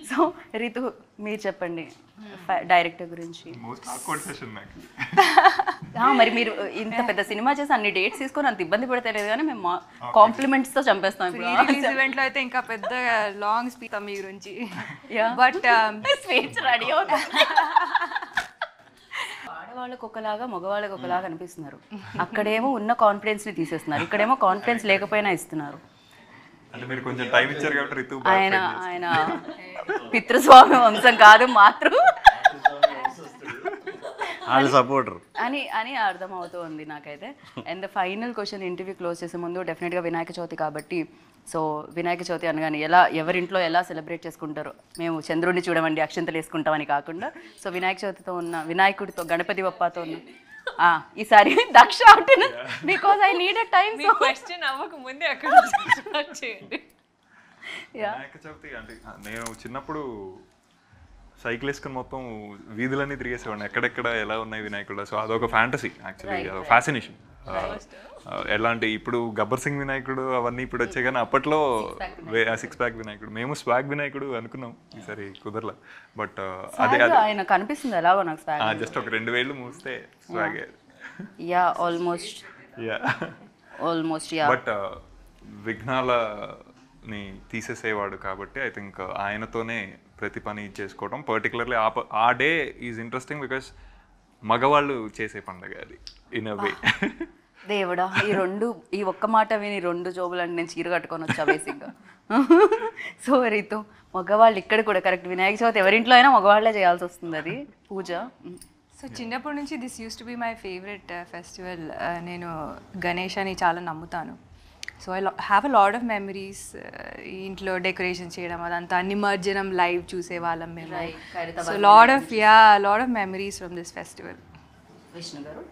Speaker 1: సో రితు మీరు చెప్పండి డైరెక్టర్ గురించి.
Speaker 3: మోస్ట్ ఆక్వర్డ్ సెషన్ నాకు.
Speaker 1: మరి మీరు ఇంత పెద్ద సినిమా చేసి అన్ని డేట్స్ తీసుకొని అంత ఇబ్బంది పడితే లేదు కానీ మేము కాంప్లిమెంట్స్ తో చంపేస్తాం
Speaker 4: ప్రీ రిలీజ్ ఈవెంట్ లో అయితే ఇంకా పెద్ద లాంగ్ స్పీచ్ మీ గురించి. బట్
Speaker 1: స్పీచ్ రెడీ అవుతుంది. ఆడవాళ్ళకి ఒకలాగా మగవాళ్ళకి ఒకలాగా అనిపిస్తున్నారు. అక్కడేమో ఉన్న కాన్ఫిడెన్స్ ని తీసేస్తున్నారు, ఇక్కడేమో కాన్ఫిడెన్స్ లేకపోయినా ఇస్తున్నారు.
Speaker 3: అంటే మీరు కొంచెం టైం ఇచ్చారు కాబట్టి రితు
Speaker 1: ఆయన పితృస్వామి వంశం కాదు మాతృ
Speaker 2: వాళ్ళ సపోర్టర్
Speaker 1: అని అర్థమవుతుంది నాకైతే. And the final question interview close చేసే ముందు డెఫినెట్గా వినాయక చవితి కాబట్టి, సో వినాయక చవితి అనగానే ఎవరింట్లో ఎలా సెలబ్రేట్ చేసుకుంటారో, మేము చంద్రుడిని చూడమండి అక్షంతలు వేసుకుంటామని కాకుండా, సో వినాయక చవితితో ఉన్న వినాయకుడితో గణపతి బప్పతో ఉన్న ఈసారి దక్ష అంటున్నా because I needed time.
Speaker 5: Question అవ్వక ముందే అక్కడ స్టార్ట్ చేయండి.
Speaker 3: వినాయక చవితి అంటే నేను చిన్నప్పుడు సైకిల్ వేసుకొని మొత్తం వీధులన్నీ తిరిగేసేవాడిని, ఎక్కడెక్కడ ఎలా ఉన్నాయి వినాయకుడు. సో అదొక ఫ్యాంటసీ యాక్చువల్లీ, ఫ్యాసినేషన్. ఎలా అంటే ఇప్పుడు గబ్బర్ సింగ్ వినాయకుడు అవన్నీ ఇప్పుడు వచ్చాయి, కానీ అప్పట్లో 6 ప్యాక్ వినాయకుడు, మేము స్వాగ్ వినాయకుడు అనుకున్నాం, ఈసారి కుదరలా. బట్ అదే
Speaker 1: ఆయన కనిపిస్తుంది ఎలాగో నాకు
Speaker 3: జస్ట్ ఒక 2 వేళ్ళు మూస్తే స్వాగ్.
Speaker 1: యా ఆల్మోస్ట్
Speaker 3: బట్ విఘ్నాలని తీసేసేవాడు కాబట్టి ఐ థింక్ ఆయనతోనే ప్రతి పని చేసుకోవడం. పర్టికులర్లీ ఆ డే ఈజ్ ఇంట్రెస్టింగ్ బికాస్ మగవాళ్ళు చేసే పండుగ అది ఇన్ అ వే.
Speaker 1: దేవుడా, ఈ ఒక్క మాట విని 2 జోబులు అంటే నేను చీర కట్టుకొని వచ్చా బేసిక్గా. సో రీతు, మగవాళ్ళు ఇక్కడ కూడా కరెక్ట్ వినాయక చవితి ఎవరింట్లో అయినా మగవాళ్ళే చేయాల్సి వస్తుంది అది పూజ.
Speaker 4: సో చిన్నప్పటి నుంచి this use to be my favourite festival. నేను గణేశాన్ని చాలా నమ్ముతాను. So I have a lot of memories. ఇంట్లో డెకరేషన్ చేయడం అదంతా, నిమజ్జనం లైవ్ చూసేవాళ్ళం మేము. So lot of memories from this festival.
Speaker 1: Vishnu గారు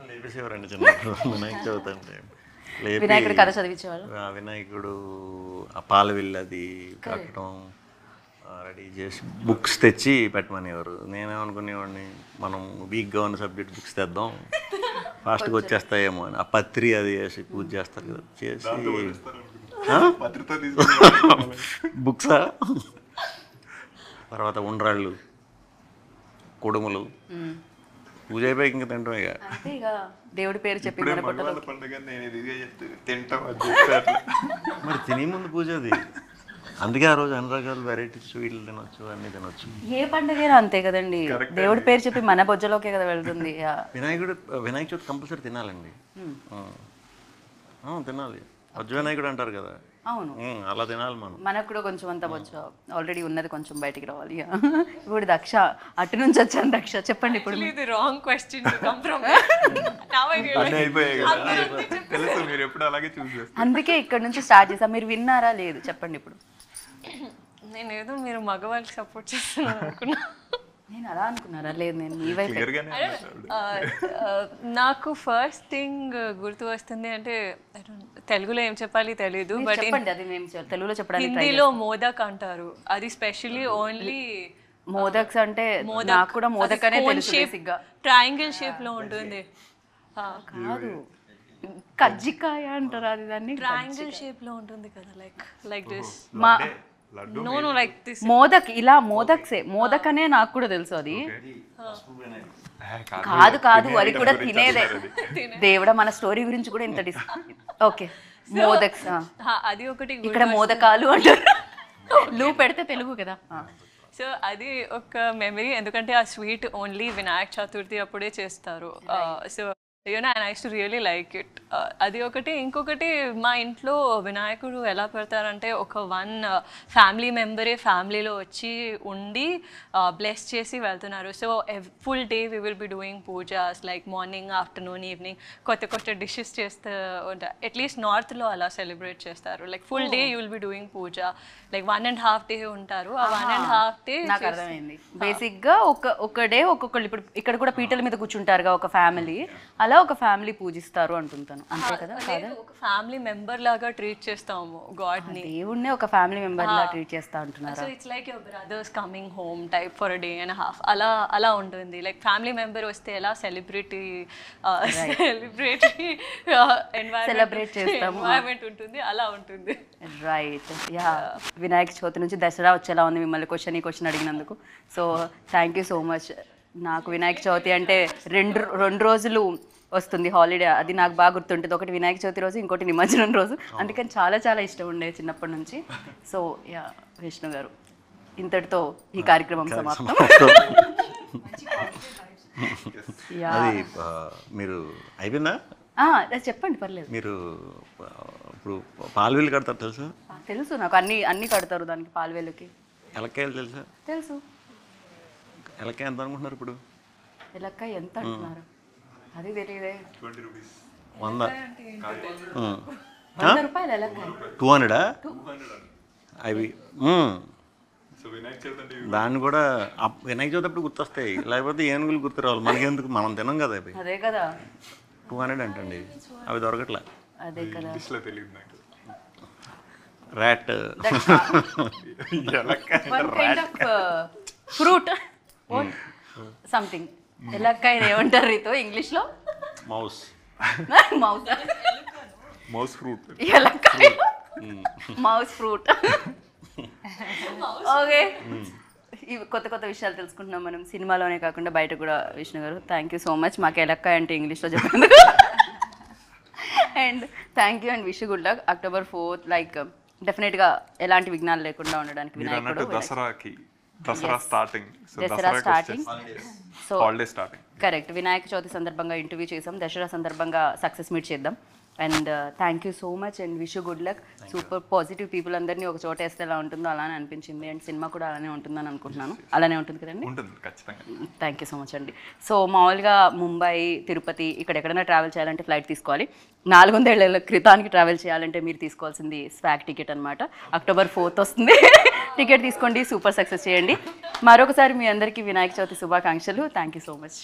Speaker 2: లేపేసేవారండి చిన్నప్పుడు వినాయక చవితి అంటే.
Speaker 1: వినాయకుడు కథ చదివించేవాళ్ళు.
Speaker 2: వినాయకుడు ఆ పాల విల్లది కట్టడం రెడీ చేసి బుక్స్ తెచ్చి పెట్టమనేవారు. నేనేమనుకునేవాడిని, మనం వీక్గా ఉన్న సబ్జెక్ట్ బుక్స్ తెద్దాం ఫాస్ట్గా వచ్చేస్తాయేమో అని. ఆ పత్రి అది వేసి పూజ చేస్తారు కదా, చేసి బుక్సా, తర్వాత ఉండ్రాళ్ళు, కుడుములు, పూజ అయిపోయి ఇంకా తింటాం.
Speaker 1: ఇక దేవుడి పేరు చెప్పి
Speaker 2: మరి తినే ముందు పూజ అది. అందుకే ఆ రోజు అన్ని రకాల వెరైటీస్ స్వీట్లు తినొచ్చు, అన్ని తినొచ్చు.
Speaker 1: ఏ పండుగైనా అంతే కదండి, దేవుడి పేరు చెప్పి మన బొజ్జలోకే కదా వెళ్తుంది.
Speaker 2: వినాయక చవితి కంపల్సరీ తినాలండి. తినాలి. బొజ్జ వినాయకుడు అంటారు కదా,
Speaker 1: అవును
Speaker 2: అలా తినాలి మనం.
Speaker 1: మనకు కూడా కొంచెం అంతా బొజ్జ ఆల్రెడీ ఉన్నది కొంచెం బయటికి రావాలి. ఇప్పుడు దక్ష అటు నుంచి వచ్చాను. దక్ష చెప్పండి ఇప్పుడు.
Speaker 5: ఇది wrong question to come from.
Speaker 3: తెలుసు మీరు ఎప్పుడు అలాగే చూస్ చేస్తారు.
Speaker 1: అందుకే ఇక్కడ నుంచి స్టార్ట్ చేసా. మీరు విన్నారా లేదు చెప్పండి ఇప్పుడు.
Speaker 5: నేను ఏదో మీరు మగవాళ్ళకి సపోర్ట్ చేస్తున్నారు అనుకున్నా.
Speaker 1: నేను అలా అనుకున్నారా? లేదు, నేను మీ వైపు.
Speaker 5: నాకు ఫస్ట్ థింగ్ గుర్తు వస్తుంది అంటే తెలుగులో ఏం చెప్పాలి తెలీదు, బట్
Speaker 1: అది మేము తెలుగులో చెప్పడానికి
Speaker 5: హిందీలో మోదక్ అంటారు. అది స్పెషల్లీ ఓన్లీ
Speaker 1: మోదక్స్ అంటే నాకు కూడా మోదక్ అనే తెలుసు బేసిక్గా.
Speaker 5: ట్రయాంగిల్ షేప్ లో ఉంటుంది.
Speaker 1: కాదు, కజ్జికాయ అంటారు అది. దాన్ని
Speaker 5: ట్రయాంగిల్ షేప్ లో ఉంటుంది కదా, like this.
Speaker 3: No
Speaker 5: like this
Speaker 1: modak. ఇలా మోదక్ అనే నాకు కూడా తెలుసు. అది కాదు అది కూడా తినేదే. దేవుడా, మన స్టోరీ గురించి కూడా ఇంత ఓకే. మోదక్స్
Speaker 5: అది ఒకటి.
Speaker 1: ఇక్కడ మోదకాలు అంటారు. లూ పెడితే తెలుగు కదా.
Speaker 5: సో అది ఒక మెమరీ, ఎందుకంటే ఆ స్వీట్ ఓన్లీ వినాయక చతుర్థి అప్పుడే చేస్తారు. So and I used to really like it. అది ఒకటి. ఇంకొకటి, మా ఇంట్లో వినాయకుడు ఎలా పెడతారంటే ఒక ఫ్యామిలీ మెంబరే ఫ్యామిలీలో వచ్చి ఉండి బ్లెస్ చేసి వెళ్తున్నారు. So full day we will be doing pujas, like morning, afternoon, evening కొత్త డిషెస్ చేస్తూ ఉంటారు. అట్లీస్ట్ నార్త్లో అలా సెలబ్రేట్ చేస్తారు. Like full day you will be doing puja, like 1.5 day ఉంటారు. ఆ 1.5 day
Speaker 1: నాకు అర్థమైంది. బేసిక్గా ఒక డే ఒక్కొక్కళ్ళు. ఇప్పుడు ఇక్కడ కూడా పీటల మీద కూర్చుంటారుగా ఒక ఫ్యామిలీ, అలా ఒక ఫ్యామిలీ పూజిస్తారు అంటుంటాను, అంతే కదా? కాదా?
Speaker 5: ఒక ఫ్యామిలీ మెంబర్ లాగా ట్రీట్ చేస్తాము గాడ్ని.
Speaker 1: దేవుణ్ణే ఒక ఫ్యామిలీ మెంబర్ లా ట్రీట్ చేస్తా అంటున్నారు.
Speaker 5: So it's like your brothers coming home type for a day and half అలా ఉంటుంది. లైక్ ఫ్యామిలీ మెంబర్ వస్తే ఎలా సెలబ్రిటీ
Speaker 1: Celebrate చేస్తాము.
Speaker 5: ఎన్వైరన్మెంట్ ఉంటుంది, అలా ఉంటుంది.
Speaker 1: రైట్. యా, వినాయక చవితి నుంచి దసరా వచ్చేలా ఉంది మిమ్మల్ని క్వశ్చన్ అడిగినందుకు. So thank you so much. నాకు వినాయక చవితి అంటే రెండు రోజులు వస్తుంది హాలిడే, అది నాకు బాగా గుర్తుంటుంది. ఒకటి వినాయక చవితి రోజు, ఇంకోటి నిమజ్జనం రోజు. అందుకని చాలా చాలా ఇష్టం ఉండేది చిన్నప్పటి నుంచి. సో యా, విష్ణు గారు, ఇంతటితో ఈ కార్యక్రమం సమాప్తం. యా,
Speaker 2: అది మీరు అయిపోయిందా?
Speaker 1: చెప్పండి, పర్లేదు.
Speaker 2: మీరు ఇప్పుడు పాలవేలు కడతారు తెలుసా?
Speaker 1: తెలుసు నాకు, అన్ని కడతారు దానికి, పాలవేలుకి.
Speaker 2: ఎలక్కాయలు తెలుసా?
Speaker 1: తెలుసు.
Speaker 2: ఎలక్కాయ ఎంత అనుకుంటున్నారు ఇప్పుడు?
Speaker 1: ఎలక్కాయ ఎంత అంటున్నారు? అది తెలియదే.
Speaker 3: 20 రూపీస్.
Speaker 2: 100.
Speaker 1: 100 రూపాయలు ఎలక్కాయ.
Speaker 2: 200 అవి.
Speaker 3: సో వినాయక చవితి అంటే
Speaker 2: దాన్ని కూడా వినాయక చవితి అప్పుడు గుర్తొస్తాయి, లేకపోతే ఏనుగులు గుర్తు రావాలి మనకెందుకు, మనం తినం కదా అవి.
Speaker 1: అదే కదా.
Speaker 2: 200 అంటండి, అవి దొరకట్లా.
Speaker 1: అదే కదా.
Speaker 3: ఇంగ్లీష్లో తెలియదు నాకు.
Speaker 2: Rat.
Speaker 1: One kind of fruit something. ఎలక్కాయ ఏమంటారు రీతో ఇంగ్లీష్లో?
Speaker 2: మౌస్.
Speaker 1: మౌస్.
Speaker 3: Mouse fruit.
Speaker 1: ఎలక్కాయ మౌస్ ఫ్రూట్. ఓకే, ఇవి కొత్త విషయాలు తెలుసుకుంటున్నాం మనం, సినిమాలోనే కాకుండా బయట కూడా. విష్ణు గారు, థ్యాంక్ యూ సో మచ్ మాకు ఎలక్కాయ అంటే ఇంగ్లీష్లో చెప్పండి. And thank you and wish good luck. October 4th like డెఫినెట్గా ఎలాంటి విఘ్నాలు లేకుండా ఉండడానికి
Speaker 3: మీరు
Speaker 1: వినాయకుడు.
Speaker 3: అన్నట్టు Dasara starting. So
Speaker 1: Dasara starting. So
Speaker 3: holiday starting.
Speaker 1: Correct. Vinayaka Chavithi సందర్భంగా ఇంటర్వ్యూ చేసాం, దసరా సందర్భంగా సక్సెస్ మీట్ చేద్దాం. And thank you so much and wish you good luck. Super positive people అందరినీ ఒక చోట వేస్తే ఎలా ఉంటుందో అలానే అనిపించింది. అండ్ సినిమా కూడా అలానే ఉంటుందని అనుకుంటున్నాను. అలానే ఉంటుంది కదండి?
Speaker 3: ఉంటుంది ఖచ్చితంగా.
Speaker 1: థ్యాంక్ యూ సో మచ్ అండి. సో మామూలుగా ముంబై, తిరుపతి ఇక్కడ ఎక్కడైనా ట్రావెల్ చేయాలంటే ఫ్లైట్ తీసుకోవాలి. 400 ఏళ్ల క్రితానికి ట్రావెల్ చేయాలంటే మీరు తీసుకోవాల్సింది స్వాగ్ టికెట్ అనమాట. October 4th వస్తుంది. టికెట్ తీసుకోండి, సూపర్ సక్సెస్ చేయండి. మరొకసారి మీ అందరికీ వినాయక చవితి శుభాకాంక్షలు. Thank you so much.